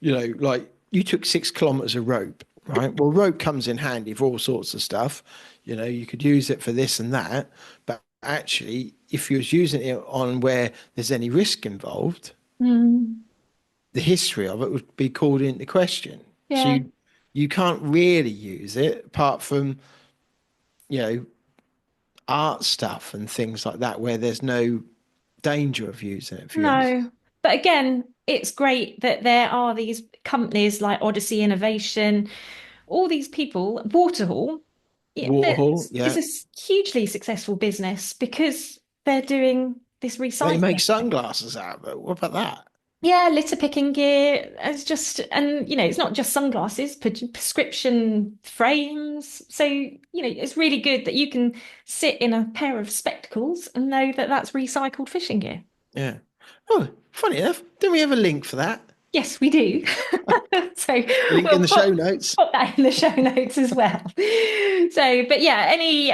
like you took 6 kilometers of rope, right? Well, rope comes in handy for all sorts of stuff. You could use it for this and that, but actually, if you was using it on where there's any risk involved, Mm, the history of it would be called into question. So yeah. you can't really use it apart from you know art stuff and things like that where there's no danger of using it, if you understand. No. But again, it's great that there are these companies like Odyssey Innovation, all these people, Waterhall, yeah, Warhol, it's yeah. a hugely successful business because they're doing this They make recycling. sunglasses out of it. What about that? Yeah, litter picking gear. It's just, and it's not just sunglasses, prescription frames. So, it's really good that you can sit in a pair of spectacles and know that that's recycled fishing gear. Yeah. Oh, funny enough, didn't we have a link for that? Yes, we do. So Link in we'll the show notes. put that in the show notes as well. So, but yeah, any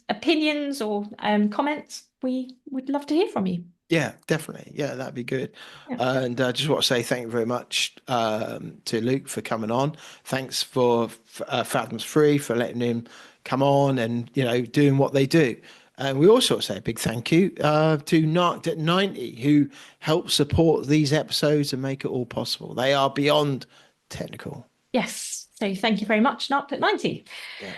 opinions or comments, we would love to hear from you. Yeah, definitely. Yeah, that'd be good. Yeah. And just want to say thank you very much to Luke for coming on. Thanks for Fathoms Free for letting him come on and doing what they do. And we also say a big thank you to Narc at 90 who help support these episodes and make it all possible. They are beyond technical. Yes. So thank you very much, Narc at 90. Yeah.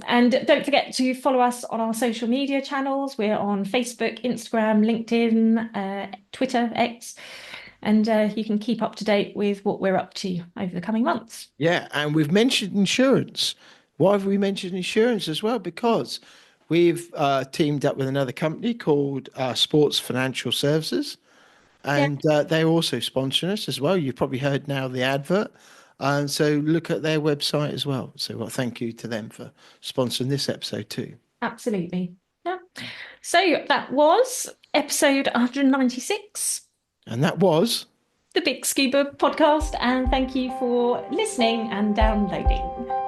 And don't forget to follow us on our social media channels. We're on Facebook, Instagram, LinkedIn, Twitter, X, and you can keep up to date with what we're up to over the coming months. Yeah, and we've mentioned insurance. Why have we mentioned insurance as well? Because we've teamed up with another company called Sports Financial Services, Yeah, and they're also sponsoring us as well. You've probably heard now the advert. And so look at their website as well. So thank you to them for sponsoring this episode too. absolutely. Yeah. So that was episode 196, And that was the BiG Scuba podcast, and thank you for listening and downloading.